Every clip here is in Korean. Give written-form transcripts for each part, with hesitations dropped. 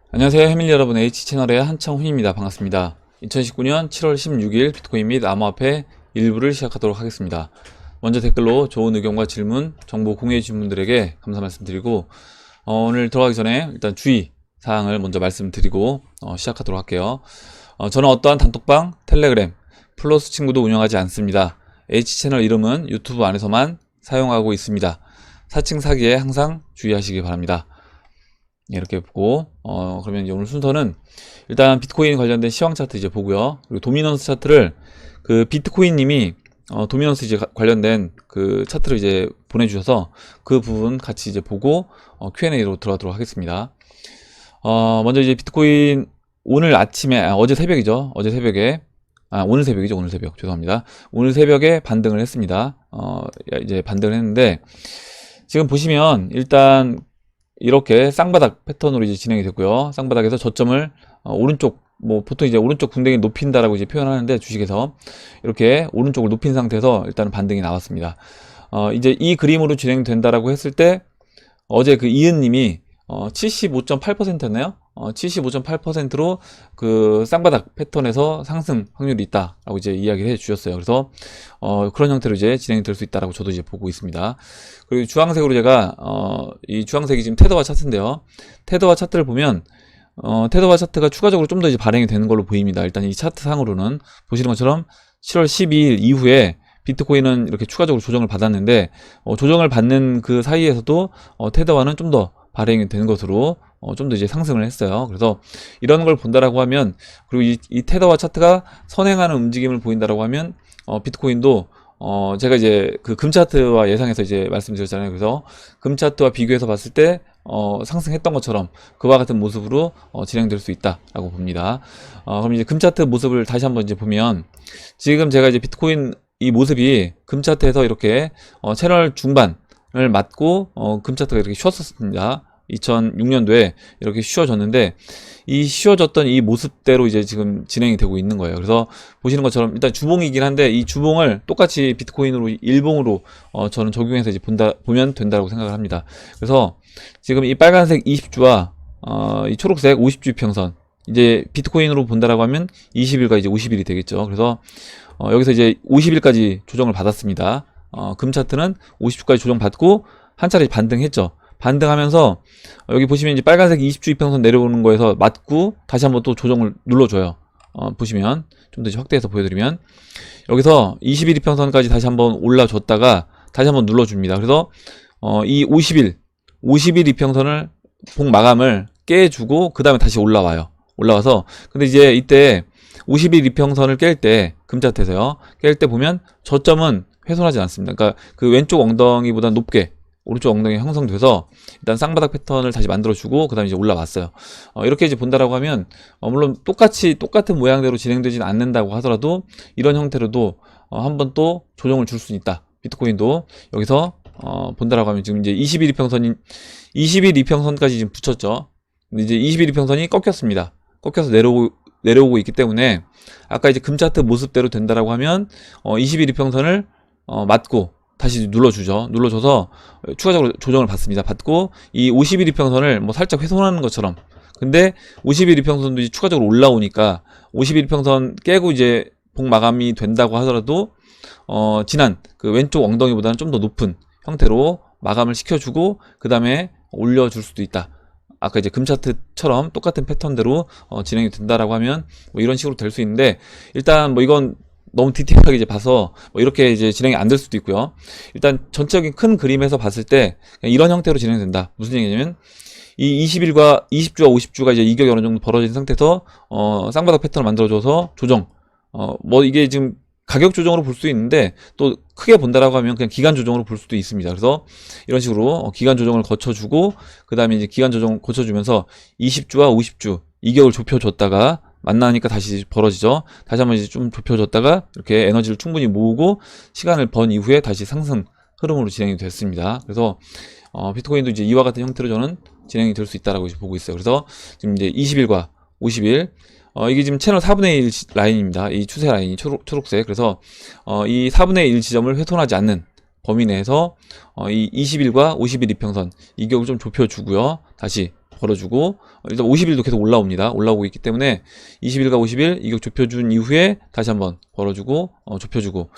안녕하세요 해밀리 여러분, H채널의 한창훈입니다. 반갑습니다. 2019년 7월 16일 비트코인 및 암호화폐 일부를 시작하도록 하겠습니다. 먼저 댓글로 좋은 의견과 질문, 정보 공유해 주신 분들에게 감사 말씀드리고, 오늘 들어가기 전에 일단 주의 사항을 먼저 말씀드리고 시작하도록 할게요. 저는 어떠한 단톡방, 텔레그램, 플러스 친구도 운영하지 않습니다. H채널 이름은 유튜브 안에서만 사용하고 있습니다. 사칭 사기에 항상 주의하시기 바랍니다. 이렇게 보고, 그러면 이제 오늘 순서는 일단 비트코인 관련된 시황 차트 이제 보고요. 그리고 도미넌스 차트를 그 비트코인 님이 도미넌스 이제 관련된 그 차트를 이제 보내주셔서 그 부분 같이 이제 보고 Q&A로 들어가도록 하겠습니다. 먼저 이제 비트코인 오늘 아침에, 어제 새벽이죠. 어제 새벽에, 오늘 새벽이죠. 오늘 새벽. 죄송합니다. 오늘 새벽에 반등을 했습니다. 이제 반등을 했는데, 지금 보시면 일단 이렇게 쌍바닥 패턴으로 이제 진행이 됐고요. 쌍바닥에서 저점을 오른쪽, 뭐 보통 이제 오른쪽 궁뎅이 높인다라고 이제 표현하는데, 주식에서 이렇게 오른쪽을 높인 상태에서 일단은 반등이 나왔습니다. 이제 이 그림으로 진행된다라고 했을 때, 어제 그 이은님이 75.8%였나요? 75.8%로 그 쌍바닥 패턴에서 상승 확률이 있다라고 이제 이야기를 해 주셨어요. 그래서 그런 형태로 이제 진행이 될 수 있다라고 저도 이제 보고 있습니다. 그리고 주황색으로 제가 이 주황색이 지금 테더와 차트인데요. 테더와 차트를 보면 테더와 차트가 추가적으로 좀 더 이제 발행이 되는 걸로 보입니다. 일단 이 차트 상으로는 보시는 것처럼 7월 12일 이후에 비트코인은 이렇게 추가적으로 조정을 받았는데, 조정을 받는 그 사이에서도 테더와는 좀 더 발행이 되는 것으로 좀 더 이제 상승을 했어요. 그래서 이런 걸 본다라고 하면, 그리고 이 테더와 차트가 선행하는 움직임을 보인다라고 하면, 비트코인도 제가 이제 그 금 차트와 예상해서 이제 말씀드렸잖아요. 그래서 금 차트와 비교해서 봤을 때 상승했던 것처럼 그와 같은 모습으로 진행될 수 있다라고 봅니다. 그럼 이제 금 차트 모습을 다시 한번 이제 보면, 지금 제가 이제 비트코인 이 모습이 금 차트에서 이렇게 채널 중반을 맞고 금 차트가 이렇게 쉬었었습니다. 2006년도에 이렇게 쉬어졌는데, 이 쉬어졌던 이 모습대로 이제 지금 진행이 되고 있는 거예요. 그래서 보시는 것처럼 일단 주봉이긴 한데, 이 주봉을 똑같이 비트코인으로 일봉으로 저는 적용해서 이제 보면 된다고 생각을 합니다. 그래서 지금 이 빨간색 20주와 이 초록색 50주 평선, 이제 비트코인으로 본다라고 하면 20일과 이제 50일이 되겠죠. 그래서 여기서 이제 50일까지 조정을 받았습니다. 금 차트는 50주까지 조정받고 한 차례 반등했죠. 반등하면서 여기 보시면 이제 빨간색 20주 이평선 내려오는 거에서 맞고 다시 한번 또 조정을 눌러줘요. 보시면 좀 더 확대해서 보여드리면, 여기서 21 이평선까지 다시 한번 올라줬다가 다시 한번 눌러줍니다. 그래서 이 50일 이평선을 봉 마감을 깨주고 그 다음에 다시 올라와서, 근데 이제 이때 50일 이평선을 깰 때, 금차트에서요, 깰 때 보면 저점은 훼손하지 않습니다. 그러니까 그 왼쪽 엉덩이보다 높게 오른쪽 엉덩이 형성돼서 일단 쌍바닥 패턴을 다시 만들어주고 그 다음에 이제 올라왔어요. 이렇게 이제 본다라고 하면, 물론 똑같은 모양대로 진행되진 않는다고 하더라도 이런 형태로도 한번 또 조정을 줄 수 있다. 비트코인도 여기서 본다라고 하면, 지금 이제 21 이평선까지 지금 붙였죠. 근데 이제 21 이평선이 꺾였습니다. 꺾여서 내려오고 있기 때문에, 아까 이제 금차트 모습대로 된다라고 하면 21 이평선을 맞고 다시 눌러줘서 추가적으로 조정을 받습니다. 받고 이 51 이평선을 뭐 살짝 훼손하는 것처럼, 근데 51 이평선도 이제 추가적으로 올라오니까 51 이평선 깨고 이제 봉 마감이 된다고 하더라도 지난 그 왼쪽 엉덩이보다는 좀 더 높은 형태로 마감을 시켜주고 그 다음에 올려줄 수도 있다. 아까 이제 금 차트처럼 똑같은 패턴대로 진행이 된다라고 하면 뭐 이런 식으로 될 수 있는데, 일단 뭐 이건 너무 디테일하게 이제 봐서 뭐 이렇게 이제 진행이 안 될 수도 있고요. 일단 전적인 큰 그림에서 봤을 때 이런 형태로 진행된다. 무슨 얘기냐면, 이 20일과 20주와 50주가 이제 이격이 어느 정도 벌어진 상태에서 쌍바닥 패턴을 만들어줘서 조정, 뭐 이게 지금 가격 조정으로 볼 수 있는데, 또 크게 본다라고 하면 그냥 기간 조정으로 볼 수도 있습니다. 그래서 이런 식으로 기간 조정을 거쳐주고 그 다음에 이제 기간 조정 거쳐주면서 20주와 50주 이격을 좁혀줬다가 만나니까 다시 벌어지죠. 다시 한번 이제 좀 좁혀줬다가 이렇게 에너지를 충분히 모으고 시간을 번 이후에 다시 상승 흐름으로 진행이 됐습니다. 그래서 비트코인도 이제 이와 같은 형태로 저는 진행이 될 수 있다라고 이제 보고 있어요. 그래서 지금 이제 20일과 50일, 이게 지금 채널 4분의 1 라인입니다. 이 추세 라인이 초록색. 그래서 이 4분의 1 지점을 훼손하지 않는 범위 내에서 이 20일과 50일 이평선 이격을 좀 좁혀주고요. 다시 벌어주고 일단 50일도 계속 올라옵니다. 올라오고 있기 때문에 20일과 50일 이격 좁혀준 이후에 다시 한번 벌어주고 좁혀주고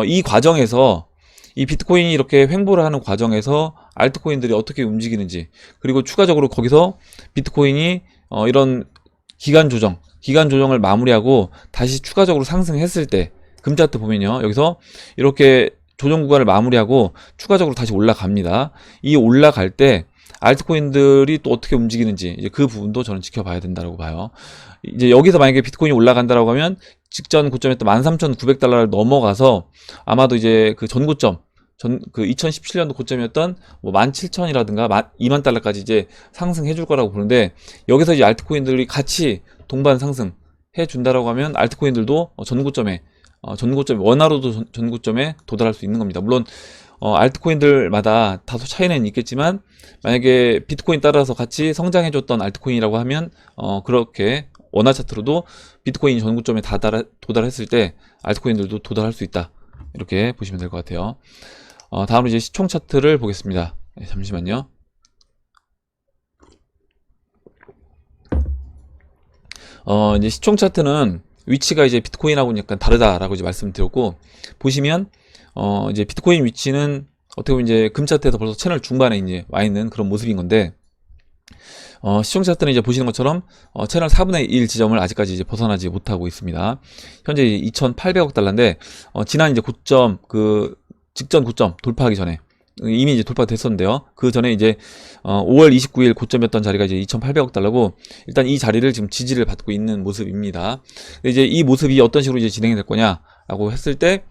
이 과정에서 이 비트코인이 이렇게 횡보를 하는 과정에서 알트코인들이 어떻게 움직이는지, 그리고 추가적으로 거기서 비트코인이 이런 기간 조정을 마무리하고 다시 추가적으로 상승했을 때 금차트 보면요, 여기서 이렇게 조정 구간을 마무리하고 추가적으로 다시 올라갑니다. 이 올라갈 때 알트코인들이 또 어떻게 움직이는지 이제 그 부분도 저는 지켜봐야 된다고 봐요. 이제 여기서 만약에 비트코인이 올라간다라고 하면 직전 고점이었던 13,900달러를 넘어가서 아마도 이제 그 전고점 그 2017년도 고점이었던 뭐 17,000이라든가 2만 달러까지 이제 상승해 줄 거라고 보는데, 여기서 이제 알트코인들이 같이 동반 상승 해 준다라고 하면 알트코인들도 전고점에 원화로도 전고점에 도달할 수 있는 겁니다. 물론 알트코인들마다 다소 차이는 있겠지만, 만약에 비트코인 따라서 같이 성장해 줬던 알트코인이라고 하면 그렇게 원화 차트로도 비트코인이 전고점에 도달했을 때 알트코인들도 도달할 수 있다, 이렇게 보시면 될 것 같아요. 다음으로 이제 시총 차트를 보겠습니다. 네, 잠시만요. 이제 시총 차트는 위치가 이제 비트코인하고는 약간 다르다라고 이제 말씀드렸고, 보시면 이제 비트코인 위치는 어떻게 보면 이제 금 차트에서 벌써 채널 중반에 이제 와 있는 그런 모습인 건데, 시총 차트는 이제 보시는 것처럼 채널 4분의 1 지점을 아직까지 이제 벗어나지 못하고 있습니다. 현재 2,800억 달러인데 지난 이제 고점, 그 직전 고점 돌파하기 전에 이미 이제 돌파됐었는데요. 그 전에 이제 5월 29일 고점이었던 자리가 이제 2,800억 달러고, 일단 이 자리를 지금 지지를 받고 있는 모습입니다. 근데 이제 이 모습이 어떤 식으로 이제 진행이 될 거냐라고 했을 때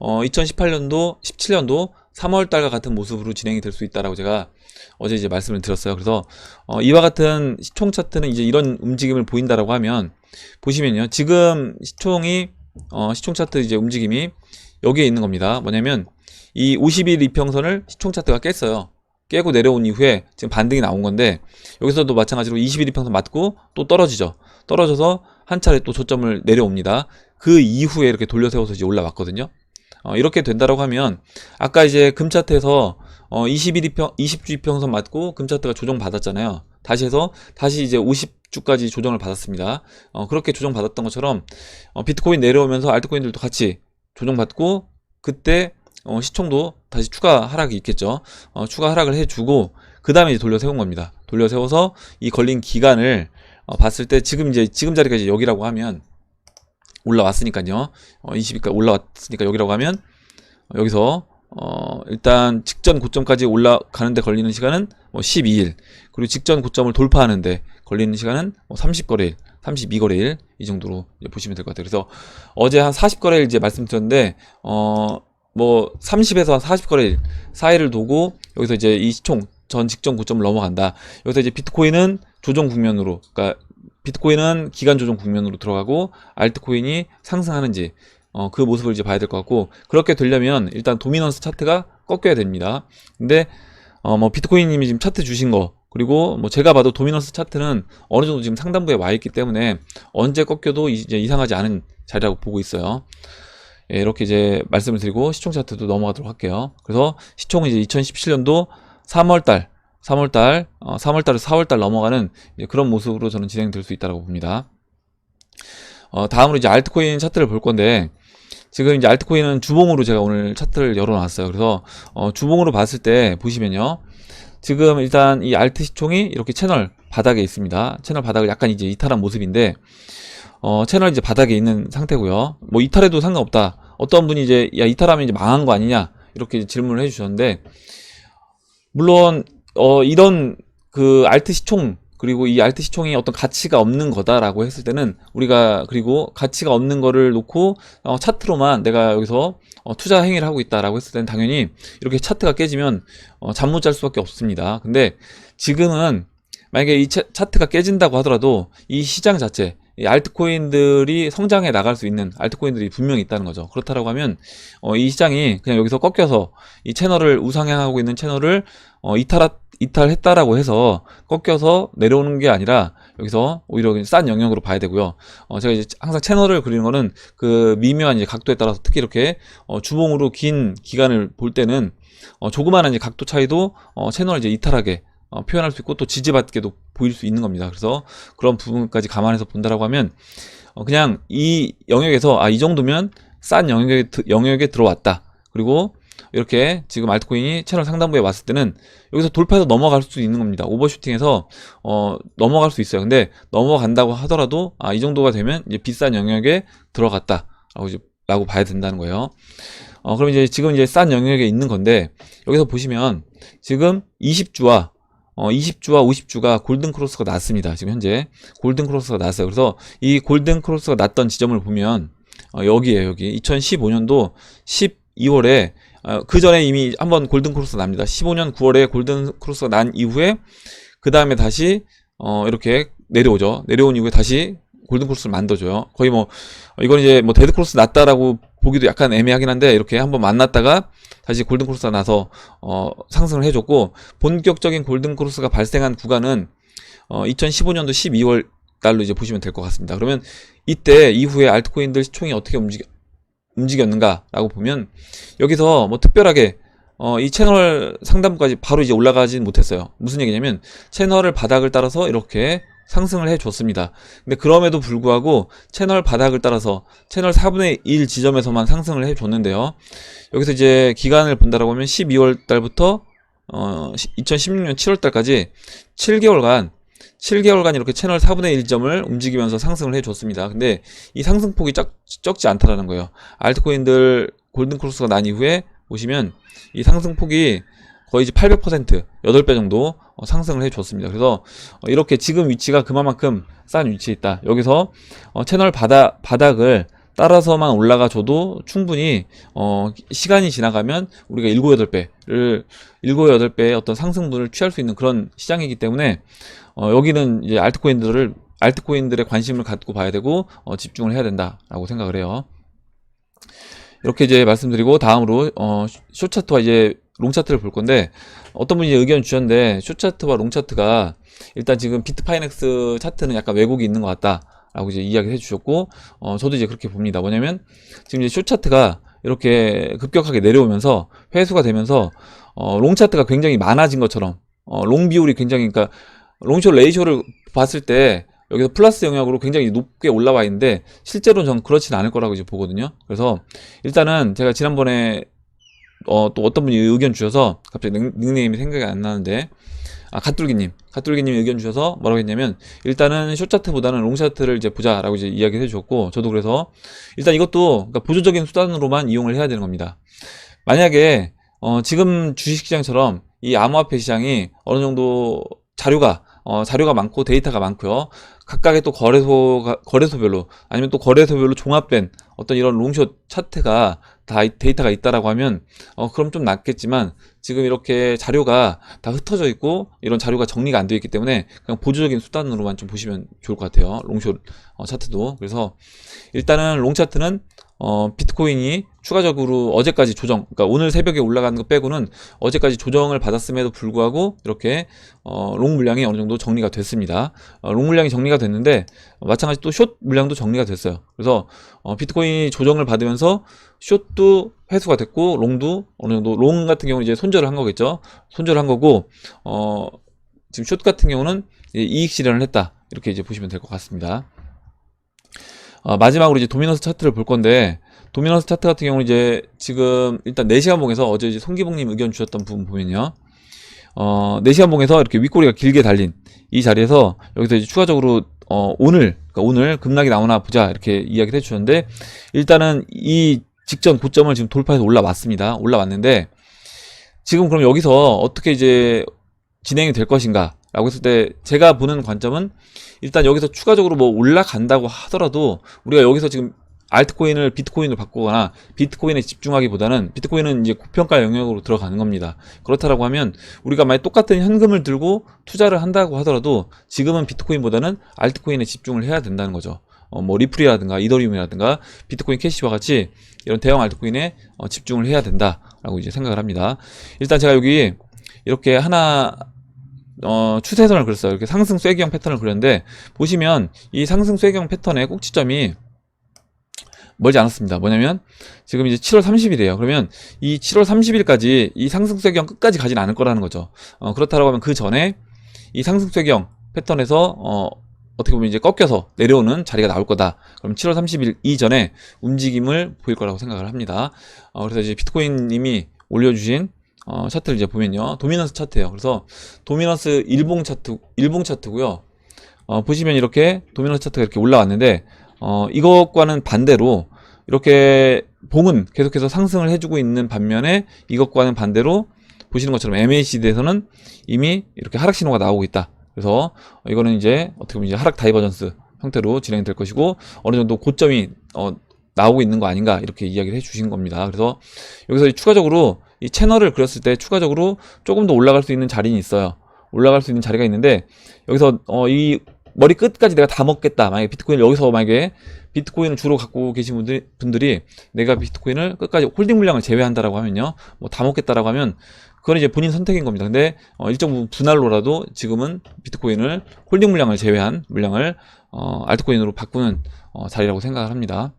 2018년도, 17년도 3월 달과 같은 모습으로 진행이 될 수 있다라고 제가 어제 이제 말씀을 드렸어요. 그래서 이와 같은 시총 차트는 이제 이런 움직임을 보인다라고 하면, 보시면요, 지금 시총 차트 이제 움직임이 여기에 있는 겁니다. 뭐냐면 이 50일 이평선을 시총 차트가 깼어요. 깨고 내려온 이후에 지금 반등이 나온 건데, 여기서도 마찬가지로 20일 이평선 맞고 또 떨어지죠. 떨어져서 한 차례 또 저점을 내려옵니다. 그 이후에 이렇게 돌려세워서 이제 올라왔거든요. 이렇게 된다라고 하면, 아까 이제 금 차트에서 20주 이평선 맞고 금 차트가 조정 받았잖아요. 다시 해서 다시 이제 50주까지 조정을 받았습니다. 그렇게 조정 받았던 것처럼 비트코인 내려오면서 알트코인들도 같이 조정 받고, 그때 시총도 다시 추가 하락이 있겠죠. 추가 하락을 해주고 그 다음에 이제 돌려 세운 겁니다. 돌려 세워서 이 걸린 기간을 봤을 때 지금 자리가 이제 여기라고 하면 올라왔으니까요. 20일까지 올라왔으니까 여기라고 하면 여기서 일단 직전 고점까지 올라가는데 걸리는 시간은 12일, 그리고 직전 고점을 돌파하는데 걸리는 시간은 30거래일, 32거래일 이 정도로 보시면 될 것 같아요. 그래서 어제 한 40거래일 이제 말씀드렸는데 뭐 30에서 40거래일 사이를 두고 여기서 이제 이 시총 전 직전 고점을 넘어간다. 여기서 이제 비트코인은 조정 국면으로, 그러니까 비트코인은 기간 조정 국면으로 들어가고 알트코인이 상승하는지 그 모습을 이제 봐야 될 것 같고, 그렇게 되려면 일단 도미넌스 차트가 꺾여야 됩니다. 근데 뭐 비트코인님이 지금 차트 주신 거, 그리고 뭐 제가 봐도 도미넌스 차트는 어느 정도 지금 상단부에 와 있기 때문에 언제 꺾여도 이제 이상하지 않은 자리라고 보고 있어요. 예, 이렇게 이제 말씀을 드리고 시총 차트도 넘어가도록 할게요. 그래서 시총은 이제 2017년도 3월달에서 4월달 넘어가는 그런 모습으로 저는 진행될 수 있다고 봅니다. 다음으로 이제 알트코인 차트를 볼 건데, 지금 이제 알트코인은 주봉으로 제가 오늘 차트를 열어놨어요. 그래서 주봉으로 봤을 때 보시면요, 지금 일단 이 알트 시총이 이렇게 채널 바닥에 있습니다. 채널 바닥을 약간 이제 이탈한 모습인데, 채널 이제 바닥에 있는 상태고요. 뭐 이탈해도 상관없다. 어떤 분이 이제 야, 이탈하면 이제 망한 거 아니냐, 이렇게 질문을 해주셨는데, 물론 이런 그 알트 시총, 그리고 이 알트 시총이 어떤 가치가 없는 거다라고 했을 때는 우리가, 그리고 가치가 없는 거를 놓고 차트로만 내가 여기서 투자 행위를 하고 있다라고 했을 때는 당연히 이렇게 차트가 깨지면 잠 못 잘 수밖에 없습니다. 근데 지금은 만약에 이 차트가 깨진다고 하더라도 이 시장 자체, 이 알트코인들이 성장해 나갈 수 있는 알트코인들이 분명히 있다는 거죠. 그렇다라고 하면 이 시장이 그냥 여기서 꺾여서 이 채널을 우상향하고 있는 채널을 이탈했다라고 해서 꺾여서 내려오는 게 아니라 여기서 오히려 싼 영역으로 봐야 되고요. 제가 이제 항상 채널을 그리는 거는 그 미묘한 이제 각도에 따라서, 특히 이렇게 주봉으로 긴 기간을 볼 때는 조그마한 이제 각도 차이도 채널을 이제 이탈하게 표현할 수 있고 또 지지받게도 보일 수 있는 겁니다. 그래서 그런 부분까지 감안해서 본다라고 하면 그냥 이 영역에서 이 정도면 싼 영역에 들어왔다. 그리고 이렇게 지금 알트코인이 채널 상단부에 왔을 때는 여기서 돌파해서 넘어갈 수 있는 겁니다. 오버슈팅해서 넘어갈 수 있어요. 근데 넘어간다고 하더라도 이 정도가 되면 이제 비싼 영역에 들어갔다라고 봐야 된다는 거예요. 그럼 이제 지금 이제 싼 영역에 있는 건데 여기서 보시면 지금 20주와 50주가 골든 크로스가 났습니다. 지금 현재 골든 크로스가 났어요. 그래서 이 골든 크로스가 났던 지점을 보면 여기에요. 여기 2015년도 12월에 그 전에 이미 한번 골든 크로스가 납니다. 15년 9월에 골든 크로스가 난 이후에 그 다음에 다시 이렇게 내려오죠. 내려온 이후에 다시 골든 크로스를 만들어줘요. 거의 이건 이제 데드 크로스 났다라고 보기도 약간 애매하긴 한데 이렇게 한번 만났다가 다시 골든 크로스가 나서 상승을 해줬고, 본격적인 골든 크로스가 발생한 구간은 2015년도 12월 달로 이제 보시면 될 것 같습니다. 그러면 이때 이후에 알트코인들 시총이 어떻게 움직였는가라고 보면 여기서 특별하게 이 채널 상단부까지 바로 이제 올라가진 못했어요. 무슨 얘기냐면 채널을 바닥을 따라서 이렇게 상승을 해줬습니다. 근데 그럼에도 불구하고 채널 바닥을 따라서 채널 4분의 1 지점에서만 상승을 해줬는데요. 여기서 이제 기간을 본다라고 하면 12월 달부터 2016년 7월 달까지 7개월간 이렇게 채널 4분의 1 점을 움직이면서 상승을 해줬습니다. 근데 이 상승폭이 적지 않다라는 거예요. 알트코인들 골든 크로스가 난 이후에 보시면 이 상승폭이 거의 이제 800%, 8배 정도 상승을 해줬습니다. 그래서 이렇게 지금 위치가 그만큼 싼 위치에 있다. 여기서 채널 바닥을 따라서만 올라가 줘도 충분히 시간이 지나가면 우리가 7-8배의 어떤 상승분을 취할 수 있는 그런 시장이기 때문에 여기는 이제 알트코인들의 관심을 갖고 봐야 되고 집중을 해야 된다라고 생각을 해요. 이렇게 이제 말씀드리고 다음으로 숏차트와 이제 롱차트를 볼 건데, 어떤 분이 의견 주셨는데 숏차트와 롱차트가 일단 지금 비트파이넥스 차트는 약간 왜곡이 있는 것 같다 라고 이제 이야기를 해주셨고, 저도 이제 그렇게 봅니다. 뭐냐면 지금 이제 숏차트가 이렇게 급격하게 내려오면서 회수가 되면서 롱차트가 굉장히 많아진 것처럼 롱 비율이 굉장히, 그러니까 롱숏 레이쇼를 봤을 때 여기서 플러스 영역으로 굉장히 높게 올라와 있는데 실제로는 전 그렇지는 않을 거라고 이제 보거든요. 그래서 일단은 제가 지난번에 또 어떤 분이 의견 주셔서 갑자기 닉네임이 생각이 안 나는데, 갓둘기님이 의견 주셔서 뭐라고 했냐면 일단은 숏차트보다는 롱차트를 이제 보자라고 이제 이야기를 해주셨고, 저도 그래서 일단 이것도 그러니까 보조적인 수단으로만 이용을 해야 되는 겁니다. 만약에 지금 주식시장처럼 이 암호화폐 시장이 어느 정도 자료가 많고 데이터가 많고요. 각각의 또 거래소별로 아니면 또 거래소별로 종합된 어떤 이런 롱숏 차트가 다 데이터가 있다라고 하면 그럼 좀 낫겠지만, 지금 이렇게 자료가 다 흩어져 있고 이런 자료가 정리가 안 되어 있기 때문에 그냥 보조적인 수단으로만 좀 보시면 좋을 것 같아요. 롱숏 차트도. 그래서 일단은 롱차트는 비트코인이 추가적으로 어제까지 그러니까 오늘 새벽에 올라가는 거 빼고는 어제까지 조정을 받았음에도 불구하고 이렇게 롱 물량이 어느 정도 정리가 됐습니다. 롱 물량이 정리가 됐는데 마찬가지 또 숏 물량도 정리가 됐어요. 그래서 비트코인이 조정을 받으면서 숏도 회수가 됐고 롱도 어느 정도, 롱 같은 경우는 이제 손절을 한 거겠죠. 손절을 한 거고 지금 숏 같은 경우는 이익 실현을 했다. 이렇게 이제 보시면 될 것 같습니다. 마지막으로 이제 도미넌스 차트를 볼 건데, 도미넌스 차트 같은 경우는 이제 지금 일단 4시간 봉에서 어제 이제 송기봉님 의견 주셨던 부분 보면요. 4시간 봉에서 이렇게 윗꼬리가 길게 달린 이 자리에서 여기서 이제 추가적으로 오늘 급락이 나오나 보자 이렇게 이야기를 해주셨는데, 일단은 이 직전 고점을 지금 돌파해서 올라왔습니다. 올라왔는데 지금 그럼 여기서 어떻게 이제 진행이 될 것인가 라고 했을 때 제가 보는 관점은 일단 여기서 추가적으로 올라간다고 하더라도 우리가 여기서 지금 알트코인을 비트코인으로 바꾸거나 비트코인에 집중하기보다는, 비트코인은 이제 고평가 영역으로 들어가는 겁니다. 그렇다라고 하면 우리가 만약 똑같은 현금을 들고 투자를 한다고 하더라도 지금은 비트코인보다는 알트코인에 집중을 해야 된다는 거죠. 리플이라든가 이더리움이라든가 비트코인 캐시와 같이 이런 대형 알트코인에 집중을 해야 된다라고 이제 생각을 합니다. 일단 제가 여기 이렇게 하나 추세선을 그렸어요. 이렇게 상승 쐐기형 패턴을 그렸는데 보시면 이 상승 쐐기형 패턴의 꼭지점이 멀지 않았습니다. 뭐냐면 지금 이제 7월 30일이에요. 그러면 이 7월 30일까지 이 상승세경 끝까지 가진 않을 거라는 거죠. 그렇다고 하면 그 전에 이 상승세경 패턴에서 어떻게 보면 이제 꺾여서 내려오는 자리가 나올 거다. 그럼 7월 30일 이전에 움직임을 보일 거라고 생각을 합니다. 그래서 이제 비트코인님이 올려주신 차트를 이제 보면요, 도미넌스 차트예요. 그래서 도미넌스 일봉 차트고요. 보시면 이렇게 도미넌스 차트가 이렇게 올라왔는데 이것과는 반대로 이렇게 봉은 계속해서 상승을 해주고 있는 반면에 이것과는 반대로 보시는 것처럼 MACD에서는 이미 이렇게 하락 신호가 나오고 있다. 그래서 이거는 이제 어떻게 보면 이제 하락 다이버전스 형태로 진행될 것이고 어느 정도 고점이 나오고 있는 거 아닌가 이렇게 이야기를 해주신 겁니다. 그래서 여기서 추가적으로 이 채널을 그렸을 때 추가적으로 조금 더 올라갈 수 있는 자리는 있어요. 올라갈 수 있는 자리가 있는데 여기서 이 머리 끝까지 내가 다 먹겠다. 만약에 비트코인을 여기서 만약에 비트코인을 주로 갖고 계신 분들이 내가 비트코인을 끝까지 홀딩 물량을 제외한다라고 하면요, 뭐 다 먹겠다라고 하면 그건 이제 본인 선택인 겁니다. 근데 일정 부분 분할로라도 지금은 비트코인을 홀딩 물량을 제외한 물량을 알트코인으로 바꾸는 자리라고 생각을 합니다.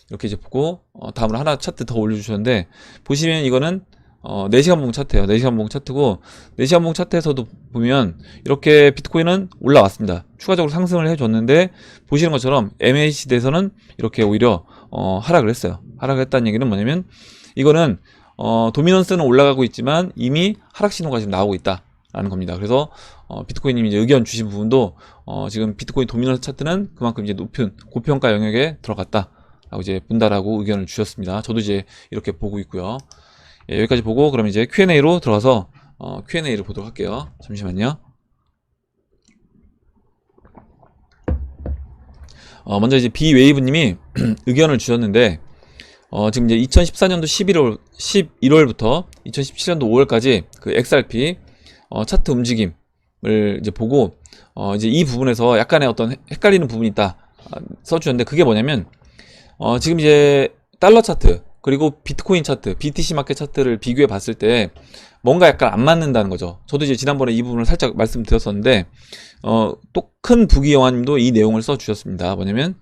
이렇게 이제 보고 다음으로 하나 차트 더 올려주셨는데 보시면 이거는 4시간 봉 차트예요. 4시간 봉 차트고 4시간 봉 차트에서도 보면 이렇게 비트코인은 올라왔습니다. 추가적으로 상승을 해줬는데 보시는 것처럼 MACD에서는 이렇게 오히려 하락을 했어요. 하락을 했다는 얘기는 뭐냐면 이거는 도미넌스는 올라가고 있지만 이미 하락 신호가 지금 나오고 있다라는 겁니다. 그래서 비트코인님이 이제 의견 주신 부분도 지금 비트코인 도미넌스 차트는 그만큼 이제 높은 고평가 영역에 들어갔다라고 이제 본다라고 의견을 주셨습니다. 저도 이제 이렇게 보고 있고요. 예, 여기까지 보고 그럼 이제 Q&A로 들어가서 Q&A를 보도록 할게요. 잠시만요. 먼저 이제 비웨이브님이 의견을 주셨는데 지금 이제 2014년도 11월부터 2017년도 5월까지 그 XRP 차트 움직임을 이제 보고 이제 이 부분에서 약간의 어떤 헷갈리는 부분이 있다 써주셨는데 그게 뭐냐면 지금 이제 달러 차트 그리고 비트코인 차트, BTC 마켓 차트를 비교해 봤을 때 뭔가 약간 안 맞는다는 거죠. 저도 이제 지난번에 이 부분을 살짝 말씀드렸었는데 또 큰 부기영화님도 이 내용을 써주셨습니다. 뭐냐면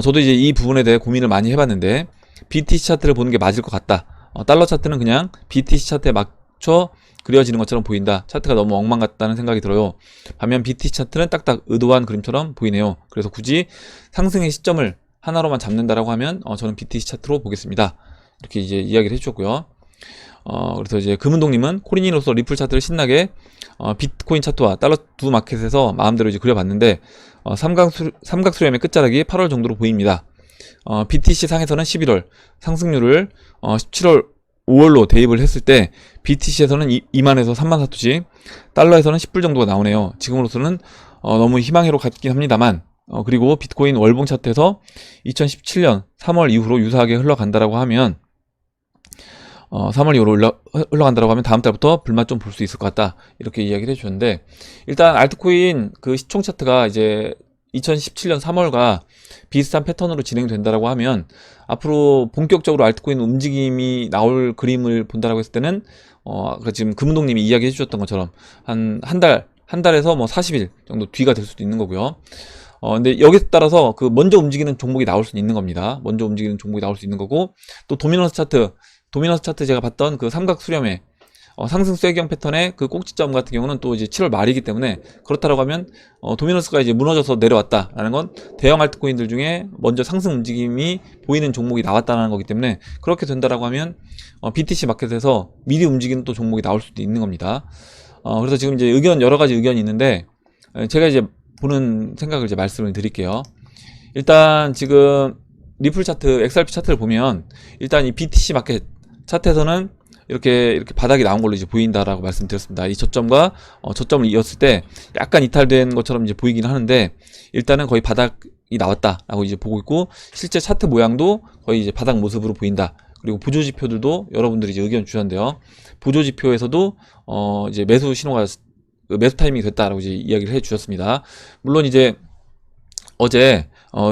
저도 이제 이 부분에 대해 고민을 많이 해봤는데 BTC 차트를 보는 게 맞을 것 같다. 달러 차트는 그냥 BTC 차트에 맞춰 그려지는 것처럼 보인다. 차트가 너무 엉망 같다는 생각이 들어요. 반면 BTC 차트는 딱딱 의도한 그림처럼 보이네요. 그래서 굳이 상승의 시점을 하나로만 잡는다라고 하면 저는 BTC 차트로 보겠습니다. 이렇게 이제 이야기를 해주셨고요. 그래서 이제 금은동님은 코린이로서 리플 차트를 신나게 비트코인 차트와 달러 두 마켓에서 마음대로 이제 그려봤는데 삼각수렴의 끝자락이 8월 정도로 보입니다. BTC 상에서는 11월 상승률을 17월 5월로 대입을 했을 때 BTC에서는 2만에서 3만 사토시, 달러에서는 10불 정도가 나오네요. 지금으로서는 너무 희망회로 같긴 합니다만 그리고 비트코인 월봉 차트에서 2017년 3월 이후로 유사하게 흘러간다라고 하면 3월 이후로 흘러간다라고 하면 다음 달부터 불맛 좀 볼 수 있을 것 같다. 이렇게 이야기를 해주셨는데 일단 알트코인 그 시총 차트가 이제 2017년 3월과 비슷한 패턴으로 진행된다라고 하면 앞으로 본격적으로 알트코인 움직임이 나올 그림을 본다라고 했을 때는 지금 금운동님이 이야기해 주셨던 것처럼 한 달에서 뭐 40일 정도 뒤가 될 수도 있는 거고요. 근데 여기에 따라서 그 먼저 움직이는 종목이 나올 수 있는 겁니다. 먼저 움직이는 종목이 나올 수 있는 거고 또 도미넌스 차트 제가 봤던 그 삼각 수렴의 상승 쐐기형 패턴의 그 꼭지점 같은 경우는 또 이제 7월 말이기 때문에 그렇다라고 하면 도미넌스가 이제 무너져서 내려왔다라는 건 대형 알트코인들 중에 먼저 상승 움직임이 보이는 종목이 나왔다는 거기 때문에 그렇게 된다라고 하면 BTC 마켓에서 미리 움직이는 또 종목이 나올 수도 있는 겁니다. 그래서 지금 이제 여러 가지 의견이 있는데 제가 이제 보는 생각을 이제 말씀을 드릴게요. 일단 지금 리플 차트, XRP 차트를 보면 일단 이 BTC 마켓 차트에서는 이렇게 바닥이 나온 걸로 이제 보인다라고 말씀드렸습니다. 이 저점과 저점을 이었을 때 약간 이탈된 것처럼 이제 보이긴 하는데 일단은 거의 바닥이 나왔다라고 이제 보고 있고 실제 차트 모양도 거의 이제 바닥 모습으로 보인다. 그리고 보조 지표들도 여러분들이 이제 의견 주셨는데요. 보조 지표에서도 이제 매수 신호가 매수 타이밍이 됐다라고 이제 이야기를 해 주셨습니다. 물론 이제 어제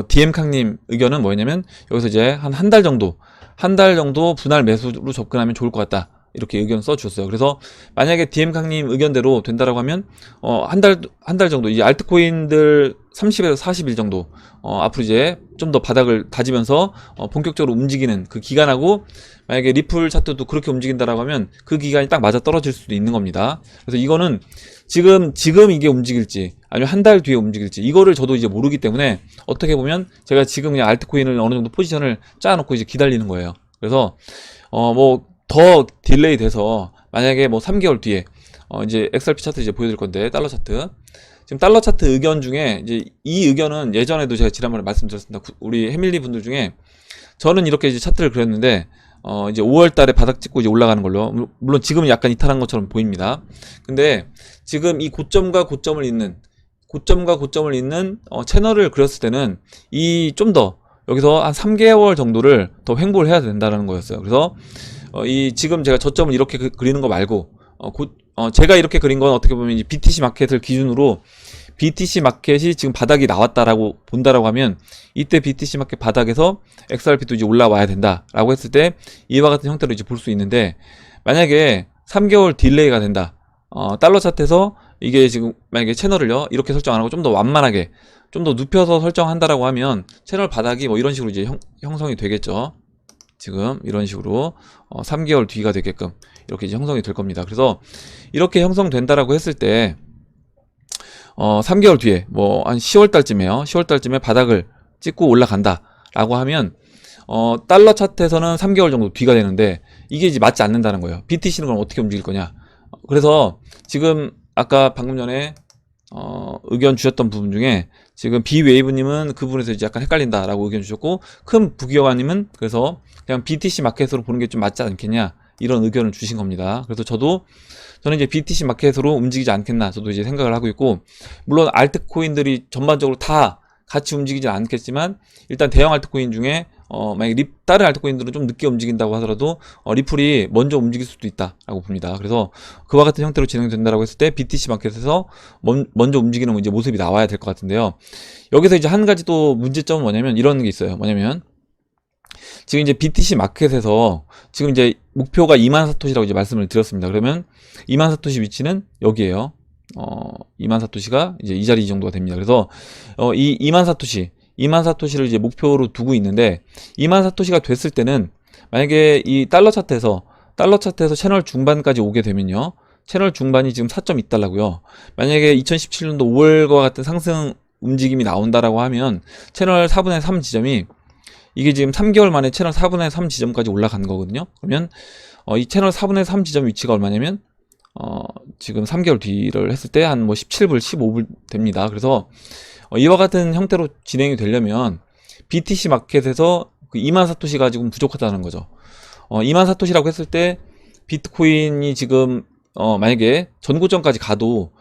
DM캉님 의견은 뭐였냐면 여기서 이제 한 달 정도 분할 매수로 접근하면 좋을 것 같다. 이렇게 의견 써주셨어요. 그래서 만약에 DM캉님 의견대로 된다라고 하면 한 달 정도 이제 알트코인들 30에서 40일 정도 앞으로 이제 좀 더 바닥을 다지면서 본격적으로 움직이는 그 기간하고, 만약에 리플 차트도 그렇게 움직인다라고 하면 그 기간이 딱 맞아 떨어질 수도 있는 겁니다. 그래서 이거는 지금 이게 움직일지 아니면 한 달 뒤에 움직일지 이거를 저도 이제 모르기 때문에, 어떻게 보면 제가 지금 그냥 알트코인을 어느 정도 포지션을 짜놓고 이제 기다리는 거예요. 그래서 뭐 더 딜레이 돼서 만약에 뭐 3개월 뒤에 이제 XRP 차트 이제 보여드릴 건데, 달러 차트. 지금 달러 차트 의견 중에 이제 이 의견은 예전에도 제가 지난번에 말씀드렸습니다. 우리 해밀리 분들 중에 저는 이렇게 이제 차트를 그렸는데, 이제 5월 달에 바닥 찍고 이제 올라가는 걸로, 물론 지금은 약간 이탈한 것처럼 보입니다. 근데 지금 이 고점과 고점을 잇는 채널을 그렸을 때는 이 좀 더 여기서 한 3개월 정도를 더 횡보를 해야 된다는 거였어요. 그래서 이 지금 제가 저점을 이렇게 그리는 거 말고, 제가 이렇게 그린 건 어떻게 보면 이제 BTC 마켓을 기준으로, BTC 마켓이 지금 바닥이 나왔다라고 본다라고 하면, 이때 BTC 마켓 바닥에서 XRP도 이제 올라와야 된다라고 했을 때 이와 같은 형태로 이제 볼 수 있는데, 만약에 3개월 딜레이가 된다. 달러 차트에서 이게 지금 만약에 채널을요 이렇게 설정 안 하고 좀 더 완만하게 좀 더 눕혀서 설정한다라고 하면 채널 바닥이 뭐 이런 식으로 이제 형성이 되겠죠. 지금 이런 식으로 3개월 뒤가 되게끔 이렇게 이제 형성이 될 겁니다. 그래서 이렇게 형성된다라고 했을 때 3개월 뒤에 뭐 한 10월 달쯤에요. 10월 달쯤에 바닥을 찍고 올라간다라고 하면 달러 차트에서는 3개월 정도 뒤가 되는데, 이게 이제 맞지 않는다는 거예요. BTC는 그럼 어떻게 움직일 거냐. 그래서 지금 아까 방금 전에 의견 주셨던 부분 중에, 지금 비웨이브님은 그 부분에서 이제 약간 헷갈린다라고 의견 주셨고, 큰 부기영아님은 그래서 그냥 BTC 마켓으로 보는 게 좀 맞지 않겠냐, 이런 의견을 주신 겁니다. 그래서 저는 이제 BTC 마켓으로 움직이지 않겠나, 저도 이제 생각을 하고 있고, 물론 알트코인들이 전반적으로 다 같이 움직이지 않겠지만, 일단 대형 알트코인 중에 만약에 다른 알트코인들은 좀 늦게 움직인다고 하더라도 리플이 먼저 움직일 수도 있다라고 봅니다. 그래서 그와 같은 형태로 진행된다라고 했을 때 BTC 마켓에서 먼저 움직이는 이제 모습이 나와야 될 것 같은데요. 여기서 이제 한 가지 또 문제점은 뭐냐면 이런 게 있어요. 뭐냐면 지금 이제 BTC 마켓에서 지금 이제 목표가 2만 사토시라고 이제 말씀을 드렸습니다. 그러면 2만 사토시 위치는 여기에요. 2만 사토시가 이제 이 자리 정도가 됩니다. 그래서 이 2만 사토시를 이제 목표로 두고 있는데, 2만 사토시가 됐을 때는 만약에 이 달러 차트에서 채널 중반까지 오게 되면요, 채널 중반이 지금 4.2달러고요. 만약에 2017년도 5월과 같은 상승 움직임이 나온다라고 하면 채널 4분의 3 지점이, 이게 지금 3개월 만에 채널 4분의 3 지점까지 올라간 거거든요. 그러면 이 채널 4분의 3 지점 위치가 얼마냐면 지금 3개월 뒤를 했을 때 한 뭐 17불, 15불 됩니다. 그래서 이와 같은 형태로 진행이 되려면 BTC 마켓에서 그 2만 사토시가 지금 부족하다는 거죠. 2만 사토시라고 했을 때 비트코인이 지금 만약에 전고점까지 가도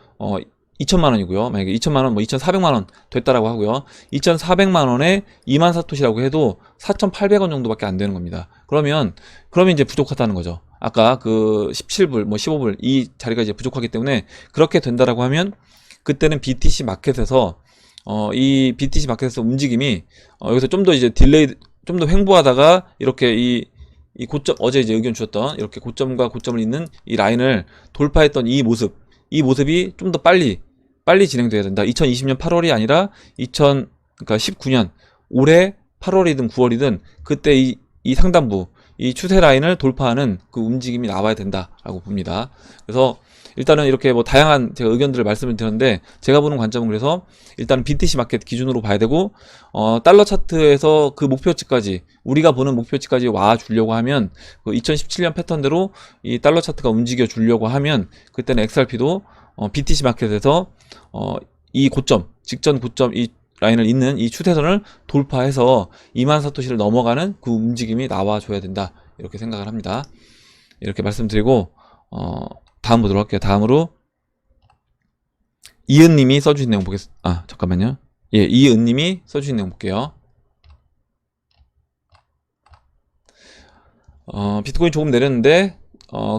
2천만 원이고요. 만약에 2천만 원, 뭐 2,400만 원 됐다라고 하고요. 2,400만 원에 2만 사토시라고 해도 4,800원 정도밖에 안 되는 겁니다. 그러면 이제 부족하다는 거죠. 아까 그 17불, 뭐 15불 이 자리가 이제 부족하기 때문에, 그렇게 된다라고 하면 그때는 BTC 마켓에서 이 BTC 마켓에서 움직임이 여기서 좀 더 이제 딜레이, 좀 더 횡보하다가 이렇게 이 고점, 어제 이제 의견 주셨던 이렇게 고점과 고점을 잇는 이 라인을 돌파했던 이 모습이 좀 더 빨리 진행돼야 된다. 2020년 8월이 아니라 그러니까 19년 올해 8월이든 9월이든 그때 이 상단부, 이 추세 라인을 돌파하는 그 움직임이 나와야 된다라고 봅니다. 그래서 일단은 이렇게 뭐 다양한 제가 의견들을 말씀을 드렸는데, 제가 보는 관점은 그래서 일단은 BTC 마켓 기준으로 봐야 되고, 달러 차트에서 그 목표치까지, 우리가 보는 목표치까지 와 주려고 하면, 그 2017년 패턴대로 이 달러 차트가 움직여 주려고 하면, 그때는 XRP도 BTC 마켓에서 이 고점, 직전 고점 이 라인을 잇는 이 추세선을 돌파해서 2만 사토시를 넘어가는 그 움직임이 나와줘야 된다, 이렇게 생각을 합니다. 이렇게 말씀드리고 다음 보도록 할게요. 다음으로 이은님이 써주신 내용 보겠습니다. 잠깐만요. 예, 이은님이 써주신 내용 볼게요. 비트코인 조금 내렸는데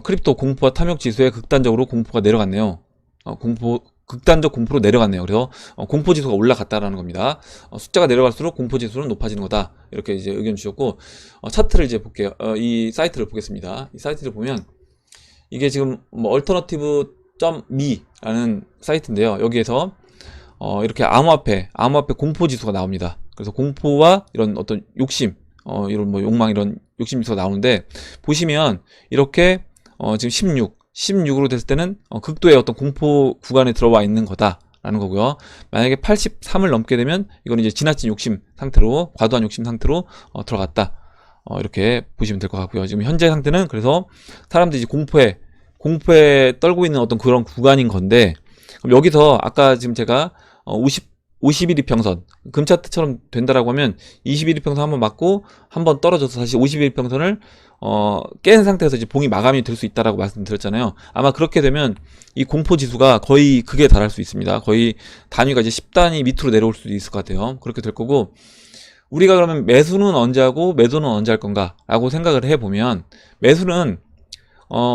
크립토 공포와 탐욕 지수에 극단적으로 공포가 내려갔네요. 극단적 공포로 내려갔네요. 그래서 공포 지수가 올라갔다라는 겁니다. 숫자가 내려갈수록 공포 지수는 높아지는 거다, 이렇게 이제 의견 주셨고, 차트를 이제 볼게요. 이 사이트를 보겠습니다. 이 사이트를 보면 이게 지금 뭐 alternative.me라는 사이트인데요. 여기에서 이렇게 암호화폐 공포 지수가 나옵니다. 그래서 공포와 이런 어떤 욕심, 이런 뭐 욕망, 이런 욕심 요소가 나오는데, 보시면 이렇게 지금 16으로 됐을 때는 극도의 어떤 공포 구간에 들어와 있는 거다라는 거고요. 만약에 83을 넘게 되면 이건 이제 지나친 욕심 상태로, 과도한 욕심 상태로 들어갔다. 이렇게 보시면 될 것 같고요. 지금 현재 상태는 그래서 사람들이 이제 공포에 떨고 있는 어떤 그런 구간인 건데, 그럼 여기서 아까 지금 제가 51 이평선, 금차트처럼 된다라고 하면 21 이평선 한번 맞고 한번 떨어져서 다시 51 이평선을 깬 상태에서 이제 봉이 마감이 될 수 있다라고 말씀드렸잖아요. 아마 그렇게 되면 이 공포 지수가 거의 극에 달할 수 있습니다. 거의 단위가 이제 10단위 밑으로 내려올 수도 있을 것 같아요. 그렇게 될 거고, 우리가 그러면 매수는 언제 하고 매도는 언제 할 건가 라고 생각을 해보면, 매수는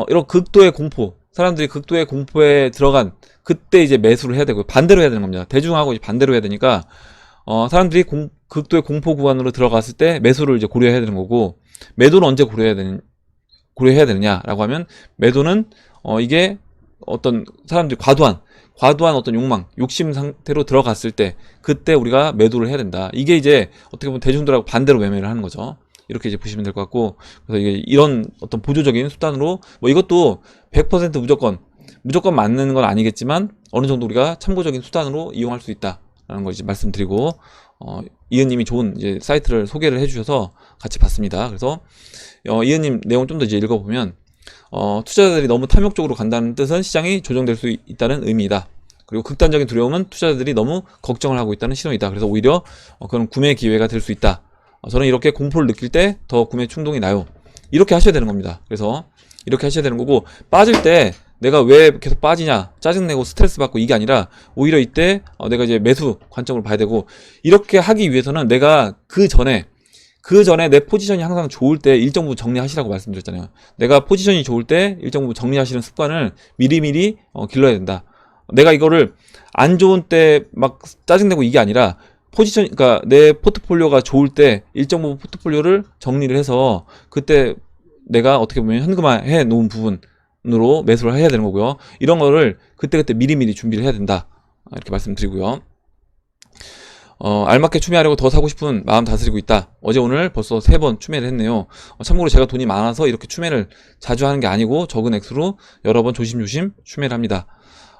이런 극도의 공포, 사람들이 극도의 공포에 들어간 그때 이제 매수를 해야 되고, 반대로 해야 되는 겁니다. 대중하고 이제 반대로 해야 되니까 사람들이 극도의 공포 구간으로 들어갔을 때 매수를 이제 고려해야 되는 거고, 매도는 언제 고려해야 되느냐라고 하면, 매도는 이게 어떤 사람들이 과도한 어떤 욕심 상태로 들어갔을 때, 그때 우리가 매도를 해야 된다. 이게 이제 어떻게 보면 대중들하고 반대로 매매를 하는 거죠. 이렇게 이제 보시면 될 것 같고, 그래서 이게 이런 어떤 보조적인 수단으로, 뭐 이것도 100% 무조건 맞는 건 아니겠지만 어느 정도 우리가 참고적인 수단으로 이용할 수 있다라는 걸 이제 말씀드리고, 이은님이 좋은 이제 사이트를 소개를 해주셔서 같이 봤습니다. 그래서 이은님 내용 좀 더 이제 읽어보면, 투자자들이 너무 탐욕적으로 간다는 뜻은 시장이 조정될 수 있다는 의미이다. 그리고 극단적인 두려움은 투자자들이 너무 걱정을 하고 있다는 신호이다. 그래서 오히려 그런 구매 기회가 될 수 있다. 저는 이렇게 공포를 느낄 때 더 구매 충동이 나요. 이렇게 하셔야 되는 겁니다. 그래서 이렇게 하셔야 되는 거고, 빠질 때 내가 왜 계속 빠지냐, 짜증내고 스트레스 받고, 이게 아니라 오히려 이때 내가 이제 매수 관점을 봐야 되고, 이렇게 하기 위해서는 내가 그 전에 내 포지션이 항상 좋을 때 일정 부분 정리하시라고 말씀드렸잖아요. 내가 포지션이 좋을 때 일정 부분 정리하시는 습관을 미리미리 길러야 된다. 내가 이거를 안 좋은 때 막 짜증내고 이게 아니라, 그러니까 내 포트폴리오가 좋을 때 일정 부분 포트폴리오를 정리를 해서 그때 내가 어떻게 보면 현금화해 놓은 부분으로 매수를 해야 되는 거고요. 이런 거를 그때그때 미리미리 준비를 해야 된다. 이렇게 말씀드리고요. 알맞게 추매하려고 더 사고 싶은 마음 다스리고 있다. 어제 오늘 벌써 3번 추매를 했네요. 참고로 제가 돈이 많아서 이렇게 추매를 자주 하는 게 아니고, 적은 액수로 여러 번 조심조심 추매를 합니다.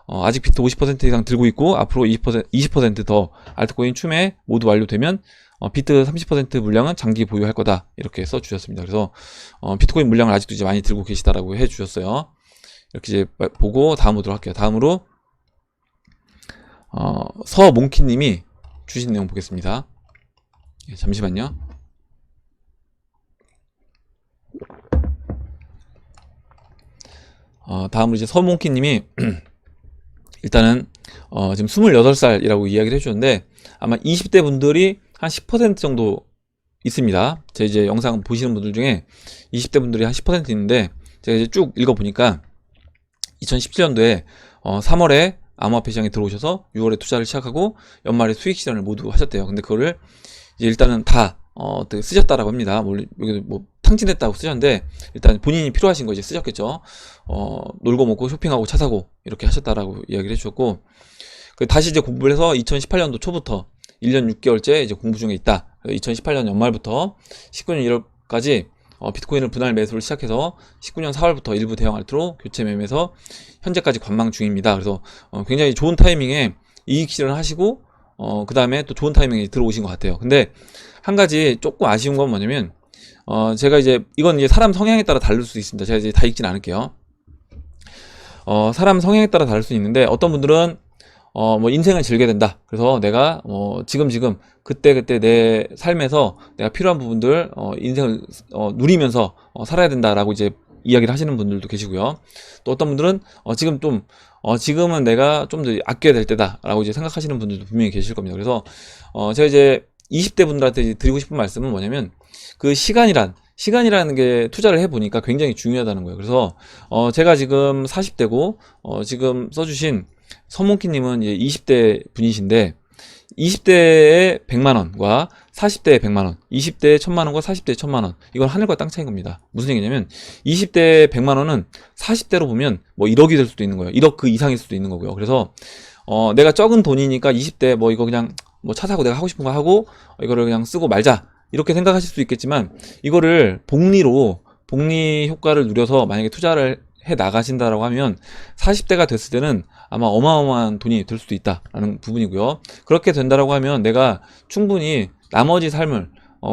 아직 비트 50% 이상 들고 있고, 앞으로 20%더 알트코인 추매 모두 완료되면 비트 30% 물량은 장기 보유할 거다. 이렇게 써주셨습니다. 그래서 비트코인 물량을 아직도 이제 많이 들고 계시다라고 해주셨어요. 이렇게 이제 보고 다음 보도록 할게요. 다음으로 서몽키님이 주신 내용 보겠습니다. 잠시만요. 다음으로 이제 서몽키님이 일단은 지금 28살이라고 이야기를 해주셨는데, 아마 20대 분들이 한 10% 정도 있습니다. 제 이제 영상 보시는 분들 중에 20대 분들이 한 10% 있는데, 제가 이제 쭉 읽어보니까 2017년도에 3월에 암호화폐 시장에 들어오셔서 6월에 투자를 시작하고 연말에 수익 실현을 모두 하셨대요. 근데 그거를 이제 일단은 다 쓰셨다라고 합니다. 여기 뭐 탕진했다고 쓰셨는데, 일단 본인이 필요하신 거 이제 쓰셨겠죠. 놀고 먹고 쇼핑하고 차 사고 이렇게 하셨다라고 이야기를 해주셨고, 다시 이제 공부를 해서 2018년도 초부터 1년 6개월째 이제 공부 중에 있다. 2018년 연말부터 19년 1월까지 비트코인을 분할 매수를 시작해서 19년 4월부터 일부 대형 알트로 교체 매매해서 현재까지 관망 중입니다. 그래서 굉장히 좋은 타이밍에 이익 실현하시고, 그 다음에 또 좋은 타이밍에 들어오신 것 같아요. 근데 한 가지 조금 아쉬운 건 뭐냐면, 제가 이제 이건 이제 사람 성향에 따라 다를 수 있습니다. 제가 이제 다 읽진 않을게요. 사람 성향에 따라 다를 수 있는데, 어떤 분들은 뭐 인생을 즐겨야 된다. 그래서 내가 지금 그때 내 삶에서 내가 필요한 부분들 인생을 누리면서 살아야 된다라고 이제 이야기를 하시는 분들도 계시고요. 또 어떤 분들은 지금은 내가 좀 더 아껴야 될 때다라고 이제 생각하시는 분들도 분명히 계실 겁니다. 그래서 제가 이제 20대 분들한테 이제 드리고 싶은 말씀은 뭐냐면, 그 시간이라는 게 투자를 해보니까 굉장히 중요하다는 거예요. 그래서 제가 지금 40대고 지금 써주신 서몽키님은 이제 20대 분이신데, 20대에 100만원과 40대에 100만원, 20대에 1000만원과 40대에 1000만원, 이건 하늘과 땅 차이인 겁니다. 무슨 얘기냐면, 20대에 100만원은 40대로 보면 뭐 1억이 될 수도 있는 거예요. 1억 그 이상일 수도 있는 거고요. 그래서 내가 적은 돈이니까 20대 뭐 이거 그냥 뭐 차 사고 내가 하고 싶은 거 하고 이거를 그냥 쓰고 말자 이렇게 생각하실 수 있겠지만, 이거를 복리 효과를 누려서 만약에 투자를 해 나가신다라고 하면 40대가 됐을 때는 아마 어마어마한 돈이 될 수도 있다라는 부분이고요. 그렇게 된다라고 하면 내가 충분히 나머지 삶을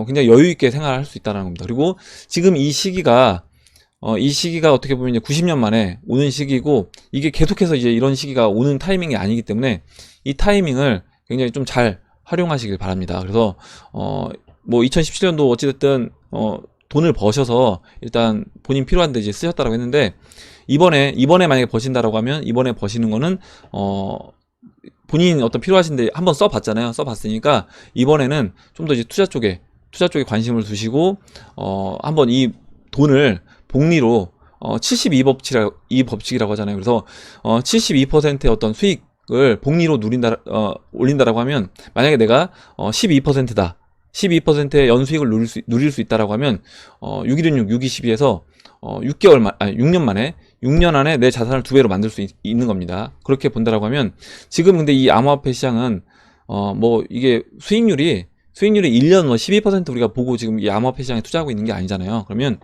굉장히 여유 있게 생활할 수 있다는 겁니다. 그리고 지금 이 시기가 어떻게 보면 이제 90년 만에 오는 시기고, 이게 계속해서 이제 이런 시기가 오는 타이밍이 아니기 때문에 이 타이밍을 굉장히 좀 잘 활용하시길 바랍니다. 그래서 뭐 2017년도 어찌됐든 돈을 버셔서 일단 본인 필요한 데 이제 쓰셨다라고 했는데, 이번에 만약에 버신다라고 하면 이번에 버시는 거는 본인 어떤 필요하신데 한번 써봤잖아요. 써봤으니까 이번에는 좀 더 이제 투자 쪽에 관심을 두시고 한번 이 돈을 복리로 72법칙이라고 하잖아요. 그래서 72%의 어떤 수익을 복리로 올린다라고 하면, 만약에 내가 12%다. 12%의 연수익을 누릴 수 있다라고 하면 6116, 6212에서 6년 안에 내 자산을 2배로 만들 수 있는 겁니다. 그렇게 본다라고 하면, 지금 근데 이 암호화폐 시장은 뭐 이게 수익률이 1년 12% 우리가 보고 지금 이 암호화폐 시장에 투자하고 있는 게 아니잖아요. 그러면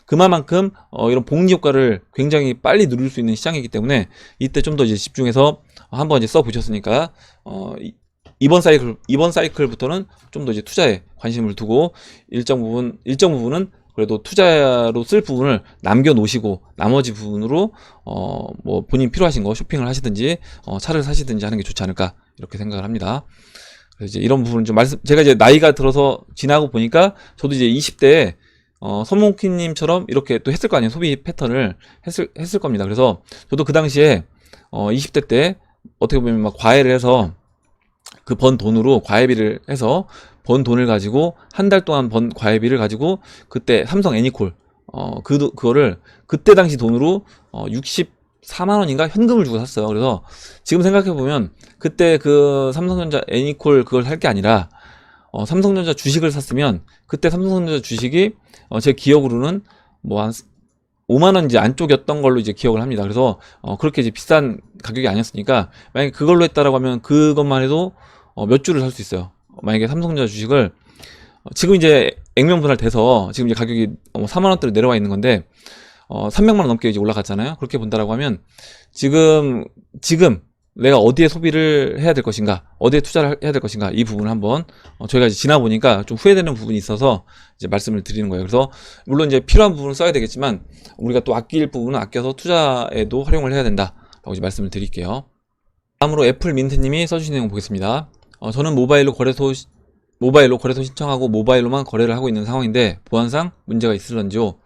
그만큼 이런 복리 효과를 굉장히 빨리 누릴 수 있는 시장이기 때문에, 이때 좀 더 이제 집중해서 한번 이제 써보셨으니까 이번 사이클부터는 좀 더 이제 투자에 관심을 두고 일정 부분은 그래도 투자로 쓸 부분을 남겨놓으시고, 나머지 부분으로 뭐 본인 필요하신 거 쇼핑을 하시든지 차를 사시든지 하는 게 좋지 않을까 이렇게 생각을 합니다. 그래서 이제 이런 부분은 좀 제가 이제 나이가 들어서 지나고 보니까 저도 이제 20대에 선몽키님처럼 이렇게 또 했을 거 아니에요. 소비 패턴을 했을 겁니다. 그래서 저도 그 당시에 20대 때 어떻게 보면 막 과외를 해서 그 번 돈으로 과외비를 해서 번 돈을 가지고 한 달 동안 번 과외비를 가지고 그때 삼성 애니콜 그거를 그때 당시 돈으로 64만 원인가 현금을 주고 샀어요. 그래서 지금 생각해 보면 그때 그 삼성전자 애니콜 그걸 살 게 아니라 삼성전자 주식을 샀으면, 그때 삼성전자 주식이 제 기억으로는 뭐 한 5만 원 이제 안쪽이었던 걸로 이제 기억을 합니다. 그래서 그렇게 이제 비싼 가격이 아니었으니까, 만약에 그걸로 했다라고 하면 그것만 해도 몇 주를 살 수 있어요. 만약에 삼성전자 주식을 지금 이제 액면분할 돼서 지금 이제 가격이 4만 원대로 내려와 있는 건데 300만 원 넘게 이제 올라갔잖아요. 그렇게 본다라고 하면 지금 내가 어디에 소비를 해야 될 것인가, 어디에 투자를 해야 될 것인가, 이 부분을 한번 저희가 이제 지나보니까 좀 후회되는 부분이 있어서 이제 말씀을 드리는 거예요. 그래서 물론 이제 필요한 부분을 써야 되겠지만, 우리가 또 아낄 부분은 아껴서 투자에도 활용을 해야 된다라고 이제 말씀을 드릴게요. 다음으로 애플민트님이 써주신 내용 보겠습니다. 저는 모바일로 거래소 신청하고 모바일로만 거래를 하고 있는 상황인데 보안상 문제가 있을런지요.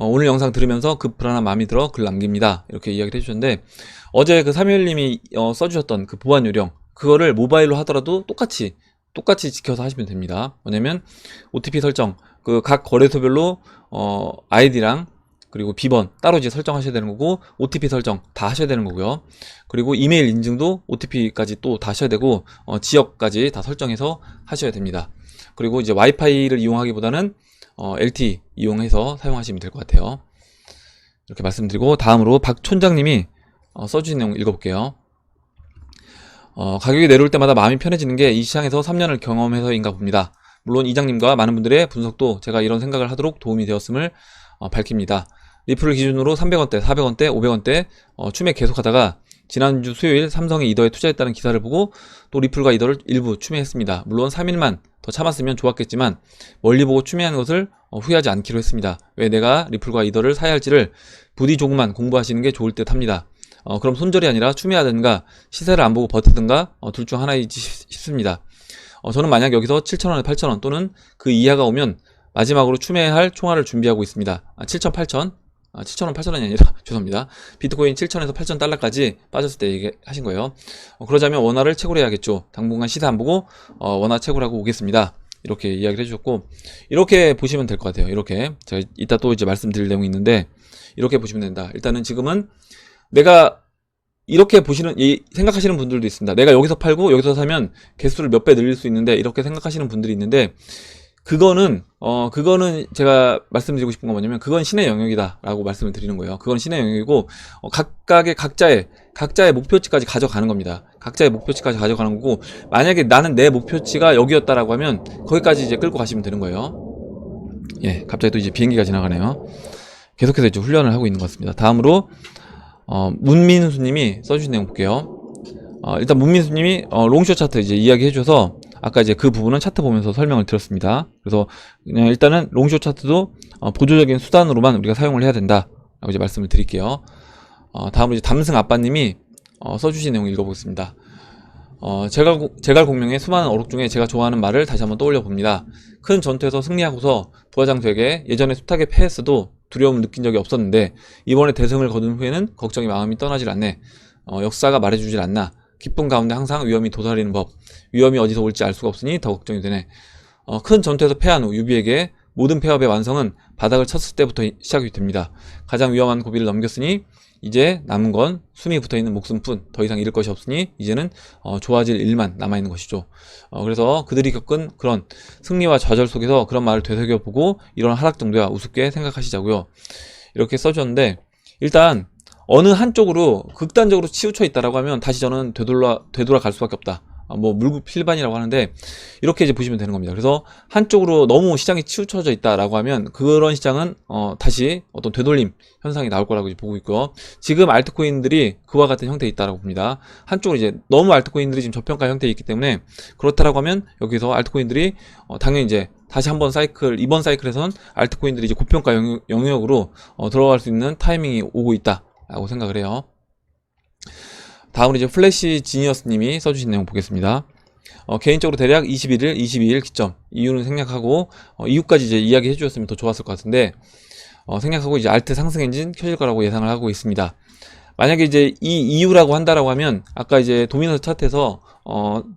오늘 영상 들으면서 급 불안한 마음이 들어 글 남깁니다. 이렇게 이야기를 해주셨는데, 어제 그 사무엘님이 써주셨던 그 보안 요령, 그거를 모바일로 하더라도 똑같이 지켜서 하시면 됩니다. 뭐냐면 OTP 설정, 그 각 거래소별로 아이디랑 그리고 비번 따로 이제 설정하셔야 되는 거고, OTP 설정 다 하셔야 되는 거고요. 그리고 이메일 인증도 OTP까지 또 다 하셔야 되고, 지역까지 다 설정해서 하셔야 됩니다. 그리고 이제 와이파이를 이용하기보다는 LTE 이용해서 사용하시면 될 것 같아요. 이렇게 말씀드리고, 다음으로 박 촌장님이 써주신 내용 읽어볼게요. 가격이 내려올 때마다 마음이 편해지는 게 이 시장에서 3년을 경험해서인가 봅니다. 물론 이장님과 많은 분들의 분석도 제가 이런 생각을 하도록 도움이 되었음을 밝힙니다. 리플을 기준으로 300원대, 400원대, 500원대 추매 계속하다가 지난주 수요일 삼성에 이더에 투자했다는 기사를 보고 또 리플과 이더를 일부 추매했습니다. 물론 3일만 더 참았으면 좋았겠지만 멀리 보고 추매한 것을 후회하지 않기로 했습니다. 왜 내가 리플과 이더를 사야 할지를 부디 조금만 공부하시는 게 좋을 듯 합니다. 그럼 손절이 아니라 추매하든가 시세를 안 보고 버티든가 둘 중 하나이지 싶습니다. 저는 만약 여기서 7,000원에 8,000원 또는 그 이하가 오면 마지막으로 추매할 총알을 준비하고 있습니다. 7,000, 8,000 7,000원, 8,000원이 아니라 죄송합니다. 비트코인 7,000에서 8,000달러까지 빠졌을 때 얘기하신 거예요. 그러자면 원화를 채굴 해야겠죠. 당분간 시세 안 보고 원화 채굴하고 오겠습니다. 이렇게 이야기를 해주셨고, 이렇게 보시면 될 것 같아요. 이렇게 제가 이따 또 이제 말씀드릴 내용이 있는데, 이렇게 보시면 된다. 일단은 지금은 내가 이렇게 생각하시는 분들도 있습니다. 내가 여기서 팔고 여기서 사면 개수를 몇 배 늘릴 수 있는데, 이렇게 생각하시는 분들이 있는데, 그거는 제가 말씀드리고 싶은 건 뭐냐면, 그건 신의 영역이다라고 말씀을 드리는 거예요. 그건 신의 영역이고, 각자의 목표치까지 가져가는 겁니다. 각자의 목표치까지 가져가는 거고, 만약에 나는 내 목표치가 여기였다라고 하면, 거기까지 이제 끌고 가시면 되는 거예요. 예, 갑자기 또 이제 비행기가 지나가네요. 계속해서 이제 훈련을 하고 있는 것 같습니다. 다음으로, 문민수님이 써주신 내용 볼게요. 일단 문민수님이 롱숏 차트 이제 이야기해 주셔서 아까 이제 그 부분은 차트 보면서 설명을 드렸습니다. 그래서 그냥 일단은 롱숏 차트도 보조적인 수단으로만 우리가 사용을 해야 된다 라고 이제 말씀을 드릴게요. 다음으로 이제 담승 아빠님이 써주신 내용 읽어보겠습니다. 제갈공명의 수많은 어록 중에 제가 좋아하는 말을 다시 한번 떠올려 봅니다. 큰 전투에서 승리하고서 부하장수에게 예전에 숱하게 패했어도 두려움을 느낀 적이 없었는데 이번에 대승을 거둔 후에는 걱정이 마음이 떠나질 않네. 역사가 말해주질 않나. 기쁨 가운데 항상 위험이 도사리는 법. 위험이 어디서 올지 알 수가 없으니 더 걱정이 되네. 큰 전투에서 패한 후 유비에게 모든 폐업의 완성은 바닥을 쳤을 때부터 시작이 됩니다. 가장 위험한 고비를 넘겼으니 이제 남은 건 숨이 붙어있는 목숨뿐. 더 이상 잃을 것이 없으니 이제는 좋아질 일만 남아있는 것이죠. 그래서 그들이 겪은 그런 승리와 좌절 속에서 그런 말을 되새겨보고 이런 하락 정도야 우습게 생각하시자고요. 이렇게 써주셨는데, 일단 어느 한쪽으로 극단적으로 치우쳐 있다라고 하면 다시 저는 되돌아갈 수밖에 없다. 뭐 물급필반이라고 하는데 이렇게 이제 보시면 되는 겁니다. 그래서 한쪽으로 너무 시장이 치우쳐져 있다라고 하면 그런 시장은 다시 어떤 되돌림 현상이 나올 거라고 이제 보고 있고요. 지금 알트코인들이 그와 같은 형태에 있다라고 봅니다. 한쪽으로 이제 너무 알트코인들이 지금 저평가 형태에 있기 때문에 그렇다라고 하면 여기서 알트코인들이 당연히 이제 다시 한번 이번 사이클에선 알트코인들이 이제 고평가 영역으로 들어갈 수 있는 타이밍이 오고 있다 라고 생각을 해요. 다음으로 이제 플래시 지니어스님이 써주신 내용 보겠습니다. 개인적으로 대략 21일, 22일 기점 이유는 생략하고 이유까지 이제 이야기해 주셨으면 더 좋았을 것 같은데 생략하고 이제 알트 상승 엔진 켜질 거라고 예상을 하고 있습니다. 만약에 이제 이 이유라고 한다라고 하면 아까 이제 도미넌스 차트에서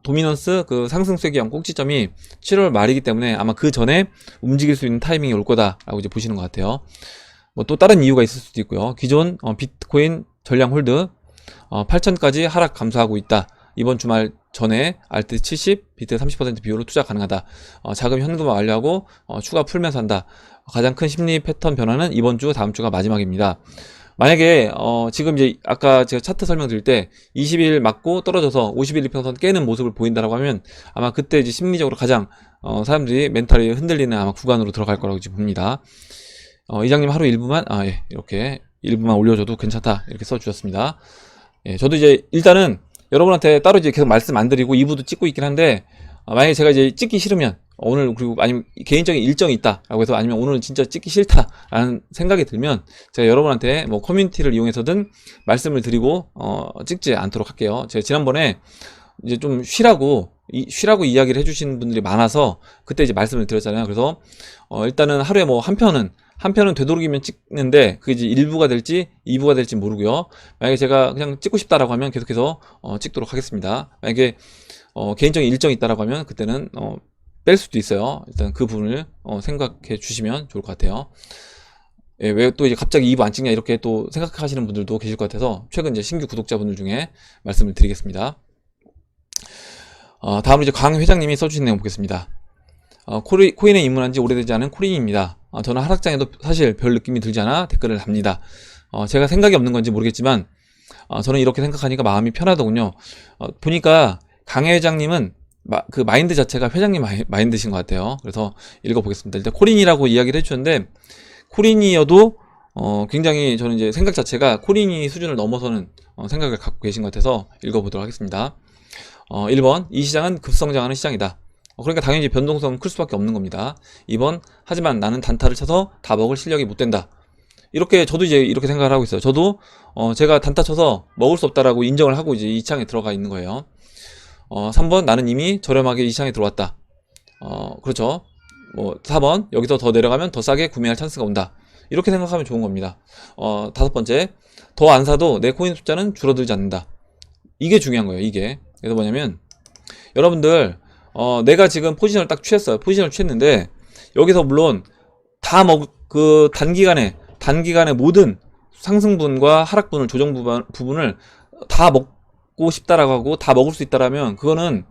도미넌스 그 상승 쐐기형 꼭지점이 7월 말이기 때문에 아마 그 전에 움직일 수 있는 타이밍이 올 거다라고 이제 보시는 것 같아요. 뭐 또 다른 이유가 있을 수도 있고요. 기존 비트코인 전량 홀드 8천까지 하락 감소하고 있다. 이번 주말 전에 알트 70, 비트 30% 비율로 투자 가능하다. 자금 현금화 완료하고 추가 풀면서 한다. 가장 큰 심리 패턴 변화는 이번 주, 다음 주가 마지막입니다. 만약에 지금 이제 아까 제가 차트 설명드릴 때 20일 맞고 떨어져서 50일 이평선 깨는 모습을 보인다라고 하면 아마 그때 이제 심리적으로 가장 사람들이 멘탈이 흔들리는 아마 구간으로 들어갈 거라고 이제 봅니다. 이장님 하루 일부만 예, 이렇게 일부만 올려줘도 괜찮다 이렇게 써주셨습니다. 예, 저도 이제 일단은 여러분한테 따로 이제 계속 말씀 안 드리고 2부도 찍고 있긴 한데 만약에 제가 이제 찍기 싫으면 오늘 그리고 아니면 개인적인 일정이 있다라고 해서 아니면 오늘은 진짜 찍기 싫다라는 생각이 들면 제가 여러분한테 뭐 커뮤니티를 이용해서든 말씀을 드리고 찍지 않도록 할게요. 제가 지난번에 이제 좀 쉬라고 이야기를 해주시는 분들이 많아서 그때 이제 말씀을 드렸잖아요. 그래서 일단은 하루에 뭐 한 편은 되도록이면 찍는데 그게 이제 1부가 될지 2부가 될지 모르고요. 만약에 제가 그냥 찍고 싶다라고 하면 계속해서 찍도록 하겠습니다. 만약에 개인적인 일정이 있다라고 하면 그때는 뺄 수도 있어요. 일단 그 부분을 생각해 주시면 좋을 것 같아요. 예, 왜 또 이제 갑자기 2부 안 찍냐 이렇게 또 생각하시는 분들도 계실 것 같아서 최근 이제 신규 구독자분들 중에 말씀을 드리겠습니다. 다음으로 이제 강 회장님이 써주신 내용 보겠습니다. 코인에 입문한 지 오래되지 않은 코린입니다. 저는 하락장에도 사실 별 느낌이 들지 않아 댓글을 답니다. 제가 생각이 없는 건지 모르겠지만 저는 이렇게 생각하니까 마음이 편하더군요. 보니까 강 회장님은 그 마인드 자체가 회장님 마인드신 것 같아요. 그래서 읽어보겠습니다. 일단 코린이라고 이야기를 해주셨는데 코린이어도 굉장히 저는 이제 생각 자체가 코린이 수준을 넘어서는 생각을 갖고 계신 것 같아서 읽어보도록 하겠습니다. 1번 이 시장은 급성장하는 시장이다. 그러니까 당연히 변동성은 클 수밖에 없는 겁니다. 2번 하지만 나는 단타를 쳐서 다 먹을 실력이 못 된다. 이렇게 저도 이제 이렇게 생각을 하고 있어요. 저도 제가 단타 쳐서 먹을 수 없다라고 인정을 하고 이제 이 시장에 들어가 있는 거예요. 3번 나는 이미 저렴하게 이 시장에 들어왔다. 그렇죠. 뭐 4번 여기서 더 내려가면 더 싸게 구매할 찬스가 온다. 이렇게 생각하면 좋은 겁니다. 5번째 더 안 사도 내 코인 숫자는 줄어들지 않는다. 이게 중요한 거예요. 이게. 그래서 뭐냐면 여러분들 내가 지금 포지션을 딱 취했어요. 포지션을 취했는데 여기서 물론 다 그 단기간에 모든 상승분과 하락분을 조정 부분을 다 먹고 싶다라고 하고 다 먹을 수 있다라면 그거는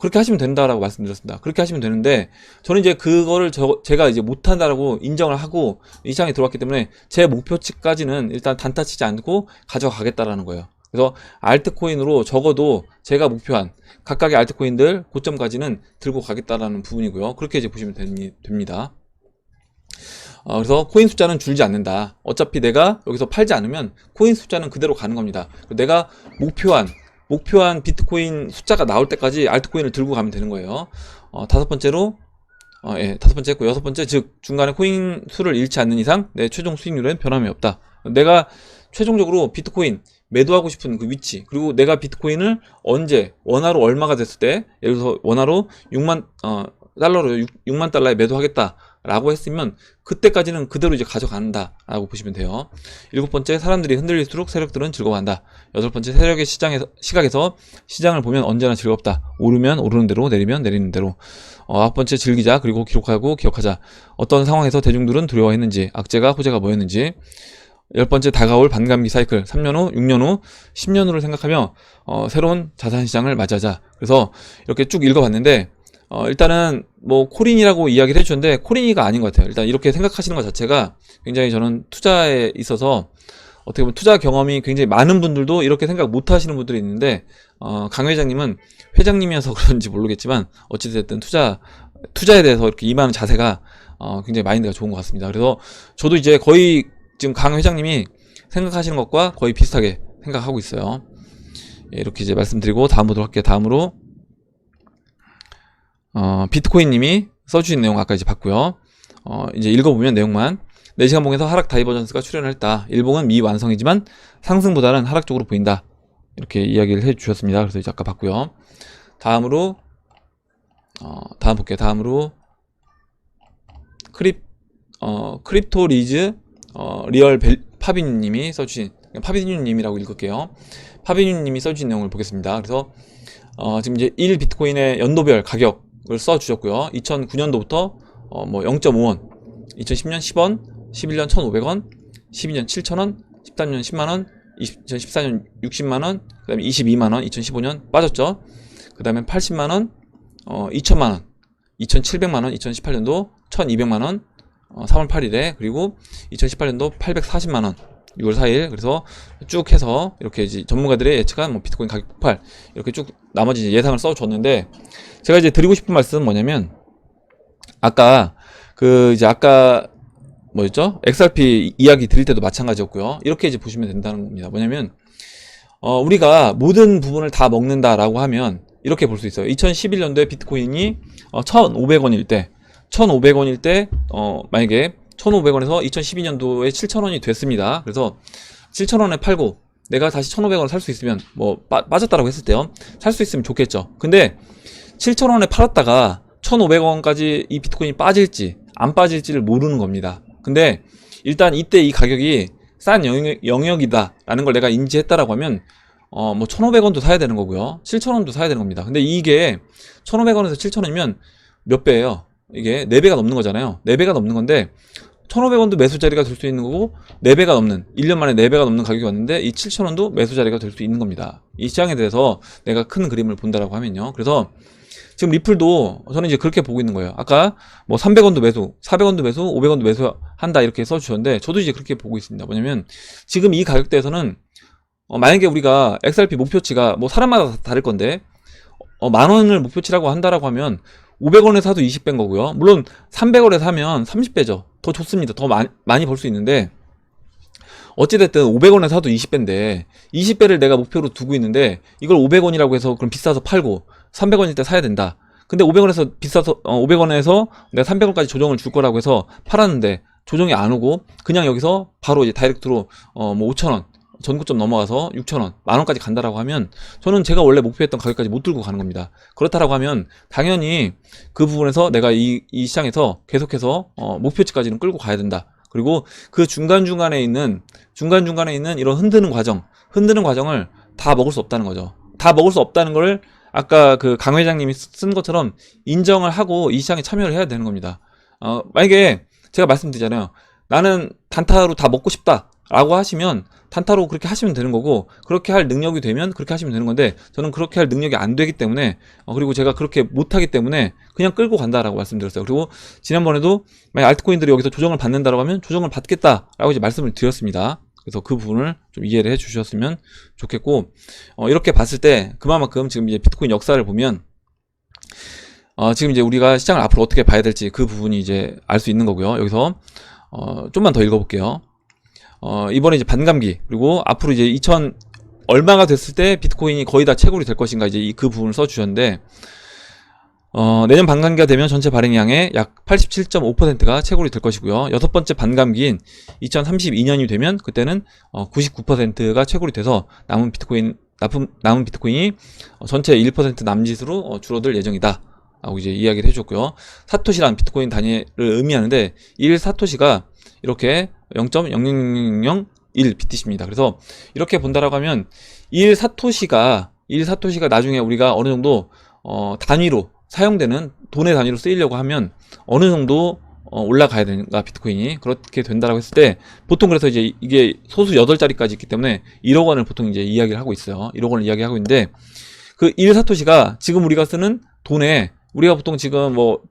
그렇게 하시면 된다라고 말씀드렸습니다. 그렇게 하시면 되는데 저는 이제 그거를 제가 이제 못한다라고 인정을 하고 이 시장에 들어왔기 때문에 제 목표치까지는 일단 단타 치지 않고 가져가겠다라는 거예요. 그래서 알트코인으로 적어도 제가 목표한 각각의 알트코인들 고점까지는 들고 가겠다라는 부분이고요. 그렇게 이제 보시면 됩니다. 그래서 코인 숫자는 줄지 않는다. 어차피 내가 여기서 팔지 않으면 코인 숫자는 그대로 가는 겁니다. 내가 목표한 비트코인 숫자가 나올 때까지 알트코인을 들고 가면 되는 거예요. 다섯 번째로, 다섯 번째 했고, 여섯 번째, 즉, 중간에 코인 수를 잃지 않는 이상 내 최종 수익률엔 변함이 없다. 내가 최종적으로 비트코인 매도하고 싶은 그 위치, 그리고 내가 비트코인을 언제, 원화로 얼마가 됐을 때, 예를 들어서 원화로 6만 달러에 매도하겠다. 라고 했으면 그때까지는 그대로 이제 가져간다 라고 보시면 돼요. 일곱 번째, 사람들이 흔들릴수록 세력들은 즐거워한다. 여덟 번째, 세력의 시각에서 시장을 보면 언제나 즐겁다. 오르면 오르는 대로, 내리면 내리는 대로. 아홉 번째, 즐기자. 그리고 기록하고 기억하자. 어떤 상황에서 대중들은 두려워했는지, 악재가 호재가 뭐였는지. 열 번째, 다가올 반감기 사이클. 3년 후, 6년 후, 10년 후를 생각하며 새로운 자산시장을 맞이하자. 그래서 이렇게 쭉 읽어봤는데 일단은 뭐 코린이라고 이야기를 해주셨는데 코린이가 아닌 것 같아요. 일단 이렇게 생각하시는 것 자체가 굉장히 저는 투자에 있어서 어떻게 보면 투자 경험이 굉장히 많은 분들도 이렇게 생각 못 하시는 분들이 있는데 강 회장님은 회장님이어서 그런지 모르겠지만 어찌됐든 투자에 대해서 이렇게 임하는 자세가 굉장히 마인드가 좋은 것 같습니다. 그래서 저도 이제 거의 지금 강 회장님이 생각하시는 것과 거의 비슷하게 생각하고 있어요. 예, 이렇게 이제 말씀드리고 다음 보도록 할게요. 다음으로 비트코인님이 써주신 내용 아까 이제 봤고요. 이제 읽어보면 내용만 4시간 봉에서 하락 다이버전스가 출현을 했다. 일봉은 미완성이지만 상승보다는 하락 쪽으로 보인다. 이렇게 이야기를 해주셨습니다. 그래서 이제 아까 봤고요. 다음으로 다음 볼게요. 다음으로 크립토 리즈 리얼 파비님이 써주신 파비님이라고 읽을게요. 파비님이 써주신 내용을 보겠습니다. 그래서 지금 이제 1 비트코인의 연도별 가격을 써주셨고요. 2009년도부터 뭐 0.5원, 2010년 10원, 11년 1,500원, 12년 7,000원, 13년 10만원, 2014년 60만원, 그 다음에 22만원, 2015년 빠졌죠. 그 다음에 80만원, 2천만원, 2,700만원, 2018년도 1,200만원, 3월 8일에, 그리고 2018년도 840만원, 6월 4일. 그래서 쭉 해서 이렇게 이제 전문가들의 예측한 뭐 비트코인 가격 폭발, 이렇게 쭉 나머지 예상을 써줬는데, 제가 이제 드리고 싶은 말씀은 뭐냐면, 아까 뭐였죠? XRP 이야기 드릴 때도 마찬가지였고요. 이렇게 이제 보시면 된다는 겁니다. 뭐냐면, 우리가 모든 부분을 다 먹는다라고 하면 이렇게 볼 수 있어요. 2011년도에 비트코인이 1,500원일 때, 만약에 1,500원에서 2012년도에 7,000원이 됐습니다. 그래서 7,000원에 팔고 내가 다시 1,500원 살 수 있으면, 뭐 빠졌다라고 했을 때요, 살 수 있으면 좋겠죠. 근데 7,000원에 팔았다가 1,500원까지 이 비트코인이 빠질지 안 빠질지를 모르는 겁니다. 근데 일단 이때 이 가격이 싼 영역이다 라는 걸 내가 인지했다라고 하면 뭐 1,500원도 사야 되는 거고요, 7,000원도 사야 되는 겁니다. 근데 이게 1,500원에서 7,000원이면 몇 배예요? 이게 4배가 넘는 거잖아요. 4배가 넘는 건데 1,500원도 매수 자리가 될 수 있는 거고, 4배가 넘는, 1년 만에 4배가 넘는 가격이 왔는데 이 7,000원도 매수 자리가 될 수 있는 겁니다. 이 시장에 대해서 내가 큰 그림을 본다라고 하면요. 그래서 지금 리플도 저는 이제 그렇게 보고 있는 거예요. 아까 뭐 300원도 매수, 400원도 매수, 500원도 매수한다 이렇게 써주셨는데, 저도 이제 그렇게 보고 있습니다. 뭐냐면 지금 이 가격대에서는 만약에 우리가 XRP 목표치가 뭐 사람마다 다를 건데 10,000원을 목표치라고 한다라고 하면 500원에 사도 20배인 거고요. 물론 300원에 사면 30배죠. 더 좋습니다. 더 많이 벌 수 있는데, 어찌됐든 500원에 사도 20배인데 20배를 내가 목표로 두고 있는데, 이걸 500원이라고 해서 그럼 비싸서 팔고 300원일 때 사야 된다. 근데 500원에서 비싸서 500원에서 내가 300원까지 조정을 줄 거라고 해서 팔았는데 조정이 안 오고 그냥 여기서 바로 이제 다이렉트로 뭐 5,000원 전고점 넘어가서 6,000원, 만원까지 간다라고 하면 저는 제가 원래 목표했던 가격까지 못 들고 가는 겁니다. 그렇다라고 하면 당연히 그 부분에서 내가 이 시장에서 계속해서 목표치까지는 끌고 가야 된다. 그리고 그 중간중간에 있는 이런 흔드는 과정을 다 먹을 수 없다는 거죠. 다 먹을 수 없다는 걸 아까 그 강 회장님이 쓴 것처럼 인정을 하고 이 시장에 참여를 해야 되는 겁니다. 만약에 제가 말씀드리잖아요. 나는 단타로 다 먹고 싶다 라고 하시면 단타로 그렇게 하시면 되는 거고, 그렇게 할 능력이 되면 그렇게 하시면 되는 건데, 저는 그렇게 할 능력이 안 되기 때문에 그리고 제가 그렇게 못하기 때문에 그냥 끌고 간다라고 말씀드렸어요. 그리고 지난번에도 만약 알트코인들이 여기서 조정을 받는다라고 하면 조정을 받겠다라고 이제 말씀을 드렸습니다. 그래서 그 부분을 좀 이해를 해 주셨으면 좋겠고, 이렇게 봤을 때 그만큼 지금 이제 비트코인 역사를 보면 지금 이제 우리가 시장을 앞으로 어떻게 봐야 될지 그 부분이 이제 알 수 있는 거고요. 여기서 좀만 더 읽어볼게요. 이번에 이제 반감기, 그리고 앞으로 이제 2000 얼마가 됐을 때 비트코인이 거의 다 채굴이 될 것인가, 이제 그 부분을 써주셨는데, 내년 반감기가 되면 전체 발행량의 약 87.5%가 채굴이 될 것이고요. 여섯 번째 반감기인 2032년이 되면 그때는 99%가 채굴이 돼서 남은 비트코인이 전체 1% 남짓으로 줄어들 예정이다 라고 이제 이야기를 해줬고요. 사토시란 비트코인 단위를 의미하는데 1사토시가 이렇게 0.00001 BTC입니다. 그래서 이렇게 본다라고 하면 1사토시가 나중에 우리가 어느 정도 단위로 사용되는 돈의 단위로 쓰이려고 하면 어느 정도 올라가야 되는가, 비트코인이. 그렇게 된다라고 했을 때 보통, 그래서 이제 이게 소수 8자리까지 있기 때문에 1억 원을 보통 이제 이야기를 하고 있어요. 1억 원을 이야기하고 있는데, 그 1사토시가 지금 우리가 쓰는 돈에, 우리가 보통 지금 뭐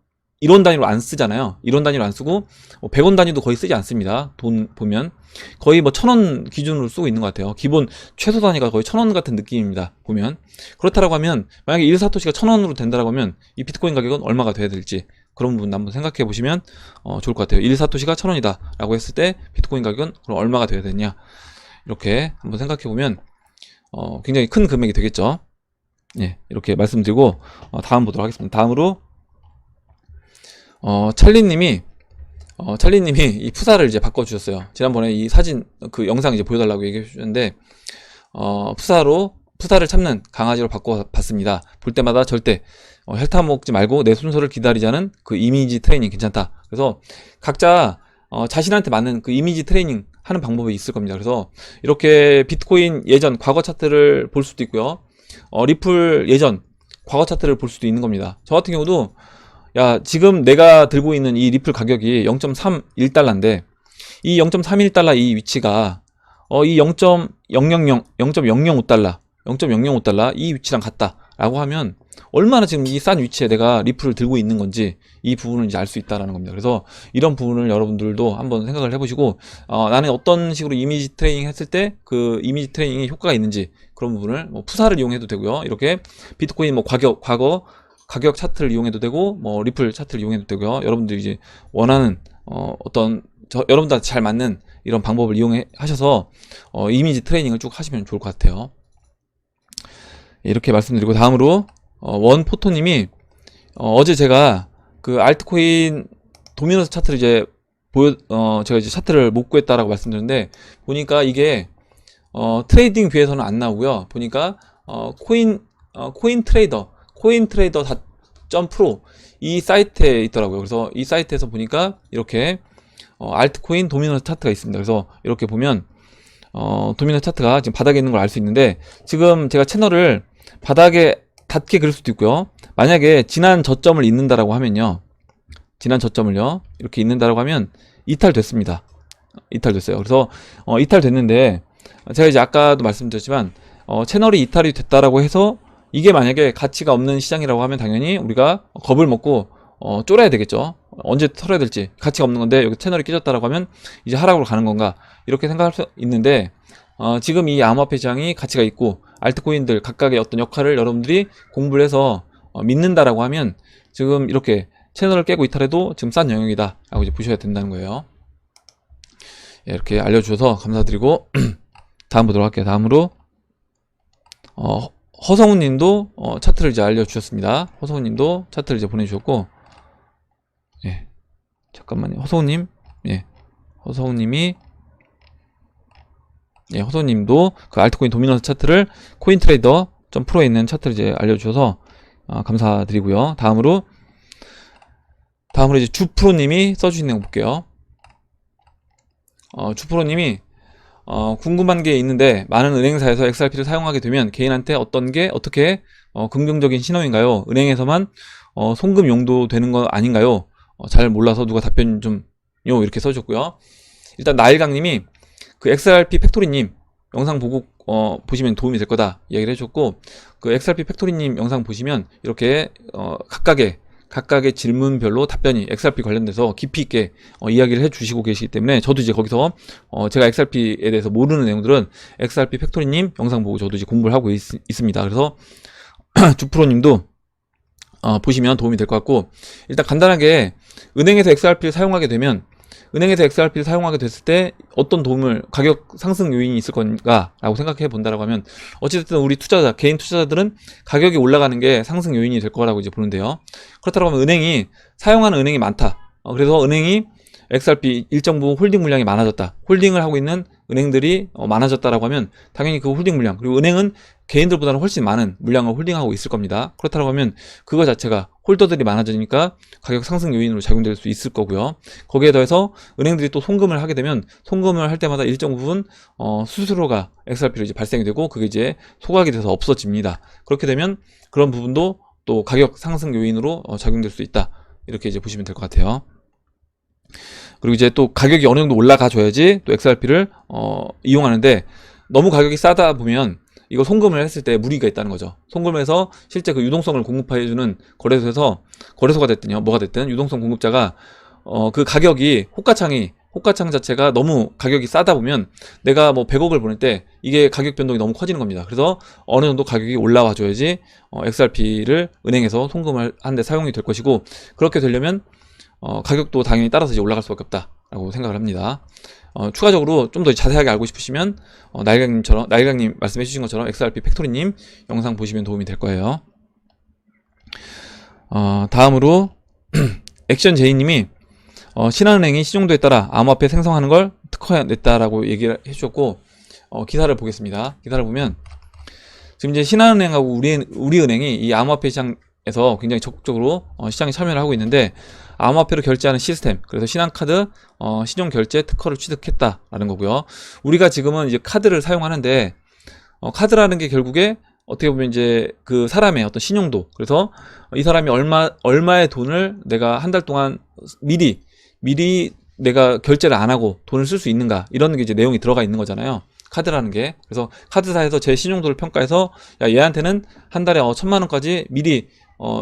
1원 단위로 안 쓰잖아요. 1원 단위로 안 쓰고 100원 단위도 거의 쓰지 않습니다. 돈 보면 거의 뭐 1000원 기준으로 쓰고 있는 것 같아요. 기본 최소 단위가 거의 1000원 같은 느낌입니다. 보면 그렇다라고 하면, 만약에 1사토시가 1000원으로 된다라고 하면 이 비트코인 가격은 얼마가 돼야 될지, 그런 부분 한번 생각해 보시면 좋을 것 같아요. 1사토시가 1000원이다 라고 했을 때 비트코인 가격은 그럼 얼마가 돼야 되냐, 이렇게 한번 생각해 보면 굉장히 큰 금액이 되겠죠. 예, 이렇게 말씀드리고 다음 보도록 하겠습니다. 다음으로 찰리님이 이 푸사를 이제 바꿔주셨어요. 지난번에 이 사진, 그 영상 이제 보여달라고 얘기해 주셨는데, 푸사를 참는 강아지로 바꿔봤습니다. 볼 때마다 절대 혈타 먹지 말고 내 순서를 기다리자는 그 이미지 트레이닝 괜찮다. 그래서 각자 자신한테 맞는 그 이미지 트레이닝 하는 방법이 있을 겁니다. 그래서 이렇게 비트코인 예전 과거 차트를 볼 수도 있고요. 리플 예전 과거 차트를 볼 수도 있는 겁니다. 저 같은 경우도, 야, 지금 내가 들고 있는 이 리플 가격이 0.31달러인데 이 0.31달러 이 위치가 이 0.005달러 이 위치랑 같다 라고 하면 얼마나 지금 이 싼 위치에 내가 리플을 들고 있는 건지, 이 부분을 이제 알 수 있다라는 겁니다. 그래서 이런 부분을 여러분들도 한번 생각을 해보시고, 나는 어떤 식으로 이미지 트레이닝 했을 때 그 이미지 트레이닝이 효과가 있는지, 그런 부분을 뭐 푸사를 이용해도 되고요. 이렇게 비트코인 뭐 과거 가격 차트를 이용해도 되고, 뭐 리플 차트를 이용해도 되고요. 여러분들이 이제 원하는 여러분들한테 잘 맞는 이런 방법을 이용하셔서 이미지 트레이닝을 쭉 하시면 좋을 것 같아요. 이렇게 말씀드리고, 다음으로 원포토님이 어제 제가 그 알트코인 도미노스 차트를 이제 제가 이제 차트를 못 구했다라고 말씀드렸는데, 보니까 이게 트레이딩 뷰에서는 안 나오고요. 보니까 코인트레이더.pro 이 사이트에 있더라고요. 그래서 이 사이트에서 보니까 이렇게 알트코인 도미노스 차트가 있습니다. 그래서 이렇게 보면 도미노스 차트가 지금 바닥에 있는 걸 알 수 있는데, 지금 제가 채널을 바닥에 닿게 그릴 수도 있고요. 만약에 지난 저점을 잇는다라고 하면요, 지난 저점을요 이렇게 잇는다라고 하면 이탈됐습니다. 이탈됐어요. 그래서 이탈됐는데, 제가 이제 아까도 말씀드렸지만 채널이 이탈이 됐다라고 해서 이게 만약에 가치가 없는 시장이라고 하면 당연히 우리가 겁을 먹고 쫄아야 되겠죠. 언제 털어야 될지, 가치가 없는 건데 여기 채널이 깨졌다라고 하면 이제 하락으로 가는 건가, 이렇게 생각할 수 있는데, 지금 이 암호화폐 시장이 가치가 있고 알트코인들 각각의 어떤 역할을 여러분들이 공부를 해서 믿는다라고 하면 지금 이렇게 채널을 깨고 이탈해도 지금 싼 영역이다 라고 이제 보셔야 된다는 거예요. 예, 이렇게 알려주셔서 감사드리고 다음 보도록 할게요. 다음으로 허성훈 님도 차트를 이제 알려주셨습니다. 허성훈 님도 차트를 이제 보내주셨고, 예, 잠깐만요. 허성훈 님, 예, 허성훈 님이, 예, 허성훈 님도 그 알트코인 도미노스 차트를 코인트레이더.pro에 있는 차트를 이제 알려주셔서 감사드리고요. 다음으로 이제 주프로님이 써주신 내용 볼게요. 주프로님이 궁금한 게 있는데, 많은 은행사에서 XRP를 사용하게 되면 개인한테 어떻게 긍정적인 신호인가요? 은행에서만 송금 용도 되는 거 아닌가요? 잘 몰라서 누가 답변 좀요, 이렇게 써주셨고요. 일단 나일강님이 그 XRP 팩토리님 영상 보고 보시면 도움이 될 거다 이야기를 해주셨고, 그 XRP 팩토리님 영상 보시면 이렇게 각각의 질문별로 답변이 XRP 관련돼서 깊이 있게 이야기를 해주시고 계시기 때문에, 저도 이제 거기서 제가 XRP에 대해서 모르는 내용들은 XRP 팩토리님 영상 보고 저도 이제 공부를 하고 있습니다. 그래서 주프로님도 보시면 도움이 될 것 같고, 일단 간단하게 은행에서 XRP를 사용하게 되면, 은행에서 XRP를 사용하게 됐을 때 어떤 도움을, 가격 상승 요인이 있을 건가 라고 생각해 본다라고 하면, 어찌됐든 우리 투자자, 개인 투자자들은 가격이 올라가는 게 상승 요인이 될 거라고 이제 보는데요. 그렇다고 하면 사용하는 은행이 많다. 그래서 은행이 XRP 일정 부분 홀딩 물량이 많아졌다. 홀딩을 하고 있는 은행들이 많아졌다라고 하면 당연히 그 홀딩 물량, 그리고 은행은 개인들보다는 훨씬 많은 물량을 홀딩하고 있을 겁니다. 그렇다고 하면 그거 자체가 홀더들이 많아지니까 가격 상승 요인으로 작용될 수 있을 거고요. 거기에 더해서 은행들이 또 송금을 하게 되면, 송금을 할 때마다 일정 부분 수수료가 XRP로 이제 발생이 되고, 그게 이제 소각이 돼서 없어집니다. 그렇게 되면 그런 부분도 또 가격 상승 요인으로 작용될 수 있다. 이렇게 이제 보시면 될 것 같아요. 그리고 이제 또 가격이 어느 정도 올라가 줘야지 또 XRP를 이용하는데, 너무 가격이 싸다 보면 이거 송금을 했을 때 무리가 있다는 거죠. 송금해서 실제 그 유동성을 공급해주는 거래소가 됐든요, 뭐가 됐든 유동성 공급자가 그 가격이 호가창 자체가 너무 가격이 싸다 보면, 내가 뭐 100억을 보낼 때 이게 가격 변동이 너무 커지는 겁니다. 그래서 어느 정도 가격이 올라와 줘야지 XRP를 은행에서 송금을 하는데 사용이 될 것이고, 그렇게 되려면 가격도 당연히 따라서 이제 올라갈 수밖에 없다라고 생각을 합니다. 추가적으로 좀 더 자세하게 알고 싶으시면 나일강님 말씀해 주신 것처럼 XRP 팩토리님 영상 보시면 도움이 될 거예요. 다음으로 액션 제이님이 신한은행이 신용도에 따라 암호화폐 생성하는 걸 특허냈다라고 얘기를 해주셨고, 기사를 보겠습니다. 기사를 보면 지금 이제 신한은행하고 우리은행이 이 암호화폐 시장에서 굉장히 적극적으로 시장에 참여를 하고 있는데, 암호화폐로 결제하는 시스템, 그래서 신한카드 신용결제 특허를 취득했다라는 거고요. 우리가 지금은 이제 카드를 사용하는데, 카드라는 게 결국에 어떻게 보면 이제 그 사람의 어떤 신용도, 그래서 이 사람이 얼마의 돈을 내가 한 달 동안 미리 내가 결제를 안 하고 돈을 쓸 수 있는가, 이런 게 이제 내용이 들어가 있는 거잖아요, 카드라는 게. 그래서 카드사에서 제 신용도를 평가해서, 야, 얘한테는 한 달에 1,000만 원까지 미리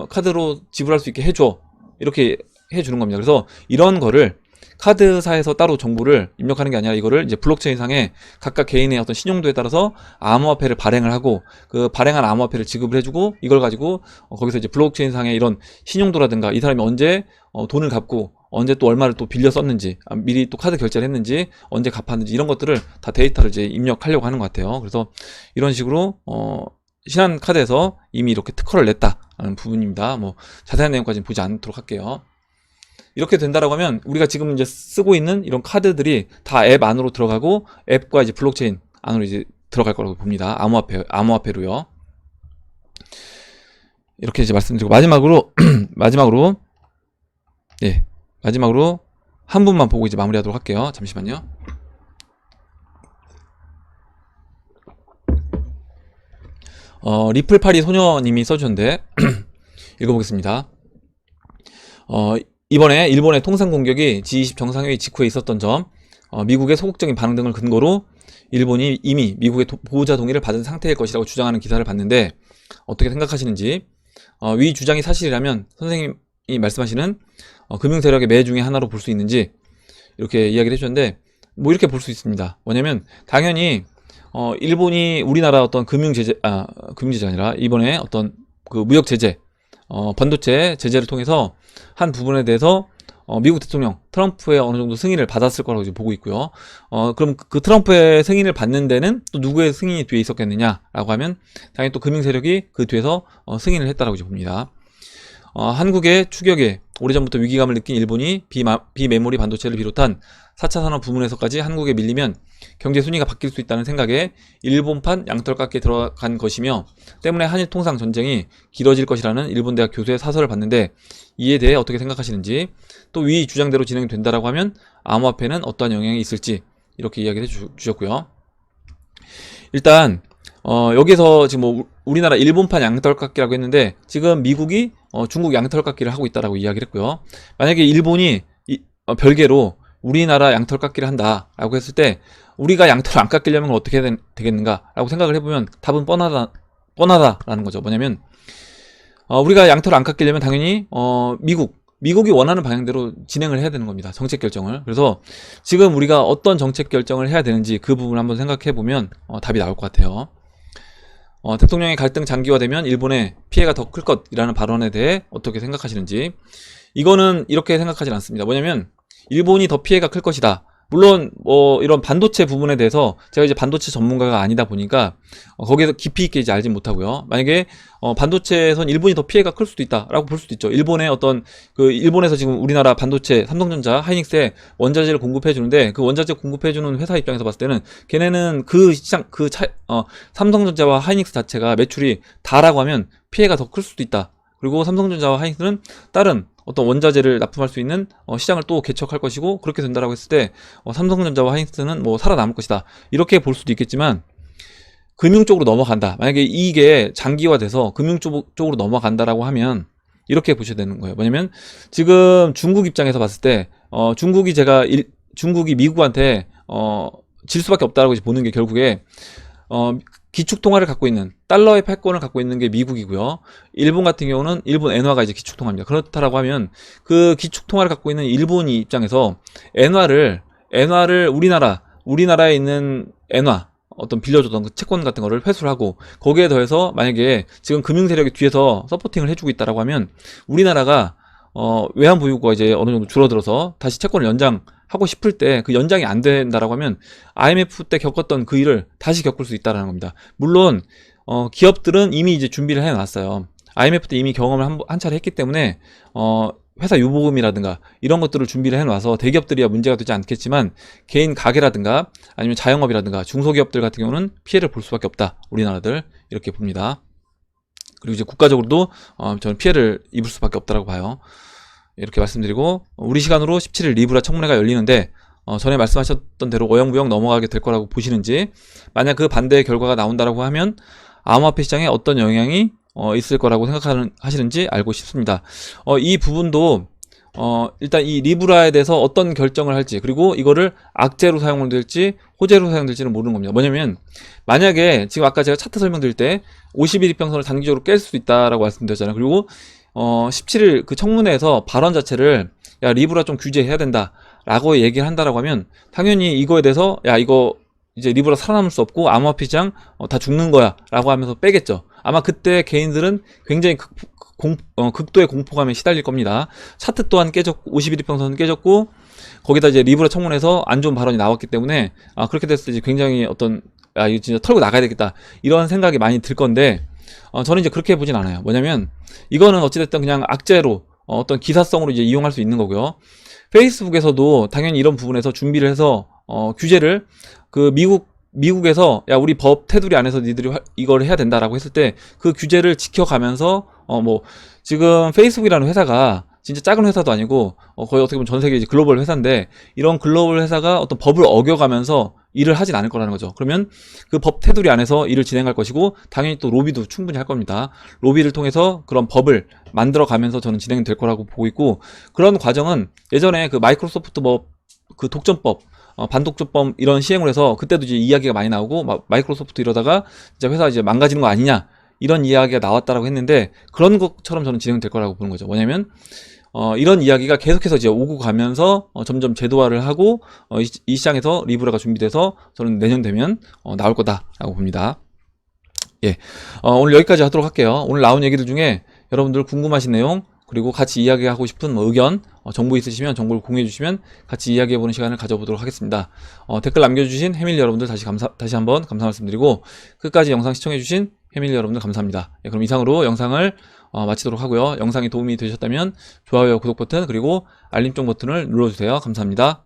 카드로 지불할 수 있게 해줘, 이렇게 해주는 겁니다. 그래서 이런 거를 카드사에서 따로 정보를 입력하는 게 아니라, 이거를 이제 블록체인 상에 각각 개인의 어떤 신용도에 따라서 암호화폐를 발행을 하고, 그 발행한 암호화폐를 지급을 해주고, 이걸 가지고 거기서 이제 블록체인 상에 이런 신용도라든가, 이 사람이 언제 돈을 갚고 언제 또 얼마를 또 빌려 썼는지, 미리 또 카드 결제를 했는지, 언제 갚았는지, 이런 것들을 다 데이터를 이제 입력하려고 하는 것 같아요. 그래서 이런 식으로 신한카드에서 이미 이렇게 특허를 냈다는 부분입니다. 뭐 자세한 내용까지는 보지 않도록 할게요. 이렇게 된다라고 하면 우리가 지금 이제 쓰고 있는 이런 카드들이 다 앱 안으로 들어가고, 앱과 이제 블록체인 안으로 이제 들어갈 거라고 봅니다. 암호화폐로요. 이렇게 이제 말씀드리고, 마지막으로 한 분만 보고 이제 마무리하도록 할게요. 잠시만요. 리플파리 소녀님이 써주셨는데 읽어보겠습니다. 이번에 일본의 통상 공격이 G20 정상회의 직후에 있었던 점, 미국의 소극적인 반응 등을 근거로 일본이 이미 미국의 보호자 동의를 받은 상태일 것이라고 주장하는 기사를 봤는데, 어떻게 생각하시는지, 위 주장이 사실이라면 선생님이 말씀하시는 금융세력의 매 중에 하나로 볼 수 있는지, 이렇게 이야기를 해주셨는데, 뭐 이렇게 볼 수 있습니다. 뭐냐면 당연히 일본이 우리나라 어떤 금융제재가 아니라 이번에 어떤 그 무역제재, 반도체 제재를 통해서 한 부분에 대해서 미국 대통령 트럼프의 어느 정도 승인을 받았을 거라고 이제 보고 있고요. 그럼 그 트럼프의 승인을 받는 데는 또 누구의 승인이 뒤에 있었겠느냐라고 하면, 당연히 또 금융 세력이 그 뒤에서 승인을 했다라고 이제 봅니다. 한국의 추격에 오래전부터 위기감을 느낀 일본이 비메모리 반도체를 비롯한 4차 산업 부문에서까지 한국에 밀리면 경제 순위가 바뀔 수 있다는 생각에 일본판 양털깎이에 들어간 것이며, 때문에 한일 통상 전쟁이 길어질 것이라는 일본 대학 교수의 사설을 봤는데, 이에 대해 어떻게 생각하시는지, 또 위 주장대로 진행이 된다라고 하면 암호화폐는 어떠한 영향이 있을지, 이렇게 이야기를 해주셨고요. 일단 여기서 지금 뭐 우리나라 일본판 양털깎이라고 했는데, 지금 미국이 중국 양털깎이를 하고 있다라고 이야기를 했고요. 만약에 일본이 별개로 우리나라 양털 깎기를 한다 라고 했을 때 우리가 양털을 안 깎이려면 어떻게 해야 되겠는가 라고 생각을 해보면 답은 뻔하다라는 거죠. 뭐냐면 우리가 양털을 안 깎이려면 당연히 미국이 원하는 방향대로 진행을 해야 되는 겁니다. 정책 결정을. 그래서 지금 우리가 어떤 정책 결정을 해야 되는지 그 부분을 한번 생각해 보면 답이 나올 것 같아요. 대통령의 갈등 장기화되면 일본의 피해가 더 클 것이라는 발언에 대해 어떻게 생각하시는지. 이거는 이렇게 생각하진 않습니다. 뭐냐면 일본이 더 피해가 클 것이다. 물론 이런 반도체 부분에 대해서 제가 이제 반도체 전문가가 아니다 보니까 거기에서 깊이 있게 이제 알진 못하고요. 만약에 반도체에선 일본이 더 피해가 클 수도 있다라고 볼 수도 있죠. 일본의 일본에서 지금 우리나라 반도체 삼성전자, 하이닉스에 원자재를 공급해 주는데 그 원자재 공급해 주는 회사 입장에서 봤을 때는 걔네는 그 시장 삼성전자와 하이닉스 자체가 매출이 다라고 하면 피해가 더 클 수도 있다. 그리고 삼성전자와 하이닉스는 다른 어떤 원자재를 납품할 수 있는 시장을 또 개척할 것이고, 그렇게 된다라고 했을 때 삼성전자와 하이닉스는 살아남을 것이다, 이렇게 볼 수도 있겠지만, 금융 쪽으로 넘어간다, 만약에 이게 장기화돼서 금융 쪽으로 넘어간다라고 하면 이렇게 보셔야 되는 거예요. 뭐냐면 지금 중국 입장에서 봤을 때 중국이 미국한테 질 수밖에 없다라고 보는 게 결국에 기축통화를 갖고 있는, 달러의 패권을 갖고 있는 게 미국이고요. 일본 같은 경우는 일본 엔화가 이제 기축통화입니다. 그렇다라고 하면 그 기축통화를 갖고 있는 일본이 입장에서 엔화를 우리나라에 있는 엔화 어떤 빌려줬던 그 채권 같은 거를 회수를 하고, 거기에 더해서 만약에 지금 금융 세력이 뒤에서 서포팅을 해주고 있다라고 하면 우리나라가 외환 보유고가 이제 어느 정도 줄어들어서 다시 채권을 연장하고 싶을 때 그 연장이 안 된다라고 하면 IMF 때 겪었던 그 일을 다시 겪을 수 있다라는 겁니다. 물론 기업들은 이미 이제 준비를 해놨어요. IMF 때 이미 경험을 한 차례 했기 때문에 회사 유보금이라든가 이런 것들을 준비를 해놔서 대기업들이야 문제가 되지 않겠지만, 개인 가게라든가 아니면 자영업이라든가 중소기업들 같은 경우는 피해를 볼 수밖에 없다, 우리나라들, 이렇게 봅니다. 그리고 이제 국가적으로도 저는 피해를 입을 수밖에 없다라고 봐요. 이렇게 말씀드리고, 우리 시간으로 17일 리브라 청문회가 열리는데 전에 말씀하셨던 대로 어영부영 넘어가게 될 거라고 보시는지, 만약 그 반대의 결과가 나온다라고 하면 암호화폐 시장에 어떤 영향이 있을 거라고 생각하시는지 알고 싶습니다. 이 부분도 일단 이 리브라에 대해서 어떤 결정을 할지, 그리고 이거를 악재로 사용을 될지 호재로 사용될지는 모르는 겁니다. 뭐냐면 만약에 지금 아까 제가 차트 설명드릴 때 50일 이평선을 단기적으로 깰 수도 있다라고 말씀드렸잖아요. 그리고 17일 그 청문회에서 발언 자체를 야, 리브라 좀 규제해야 된다 라고 얘기를 한다라고 하면 당연히 이거에 대해서 야, 이거 이제 리브라 살아남을 수 없고 암호화폐 시장 다 죽는 거야 라고 하면서 빼겠죠. 아마 그때 개인들은 굉장히 극도의 공포감에 시달릴 겁니다. 차트 또한 깨졌고 51일 이평선 깨졌고, 거기다 이제 리브라 청문회에서 안 좋은 발언이 나왔기 때문에 그렇게 됐을 때 이제 굉장히 이거 진짜 털고 나가야 되겠다 이런 생각이 많이 들 건데, 저는 이제 그렇게 보진 않아요. 뭐냐면 이거는 어찌됐든 그냥 악재로 어떤 기사성으로 이제 이용할 수 있는 거고요. 페이스북에서도 당연히 이런 부분에서 준비를 해서 규제를 미국에서 야, 우리 법 테두리 안에서 니들이 이걸 해야 된다라고 했을 때 그 규제를 지켜가면서 지금 페이스북이라는 회사가 진짜 작은 회사도 아니고 거의 어떻게 보면 전 세계 이제 글로벌 회사인데, 이런 글로벌 회사가 어떤 법을 어겨가면서 일을 하진 않을 거라는 거죠. 그러면 그 법 테두리 안에서 일을 진행할 것이고, 당연히 또 로비도 충분히 할 겁니다. 로비를 통해서 그런 법을 만들어 가면서 저는 진행될 거라고 보고 있고, 그런 과정은 예전에 그 마이크로소프트 그 독점법, 반독점법 이런 시행을 해서 그때도 이제 이야기가 많이 나오고, 마이크로소프트 이러다가 진짜 회사 이제 망가지는 거 아니냐 이런 이야기가 나왔다라고 했는데, 그런 것처럼 저는 진행될 거라고 보는 거죠. 뭐냐면 이런 이야기가 계속해서 이제 오고 가면서 점점 제도화를 하고 이 시장에서 리브라가 준비돼서 저는 내년 되면 나올 거다라고 봅니다. 예, 오늘 여기까지 하도록 할게요. 오늘 나온 얘기들 중에 여러분들 궁금하신 내용, 그리고 같이 이야기하고 싶은 의견, 정보 있으시면 정보를 공유해 주시면 같이 이야기해보는 시간을 가져보도록 하겠습니다. 댓글 남겨주신 해밀리 여러분들 다시 한번 감사 말씀드리고, 끝까지 영상 시청해주신 해밀리 여러분들 감사합니다. 예, 그럼 이상으로 영상을 마치도록 하고요. 영상이 도움이 되셨다면 좋아요, 구독 버튼, 그리고 알림종 버튼을 눌러주세요. 감사합니다.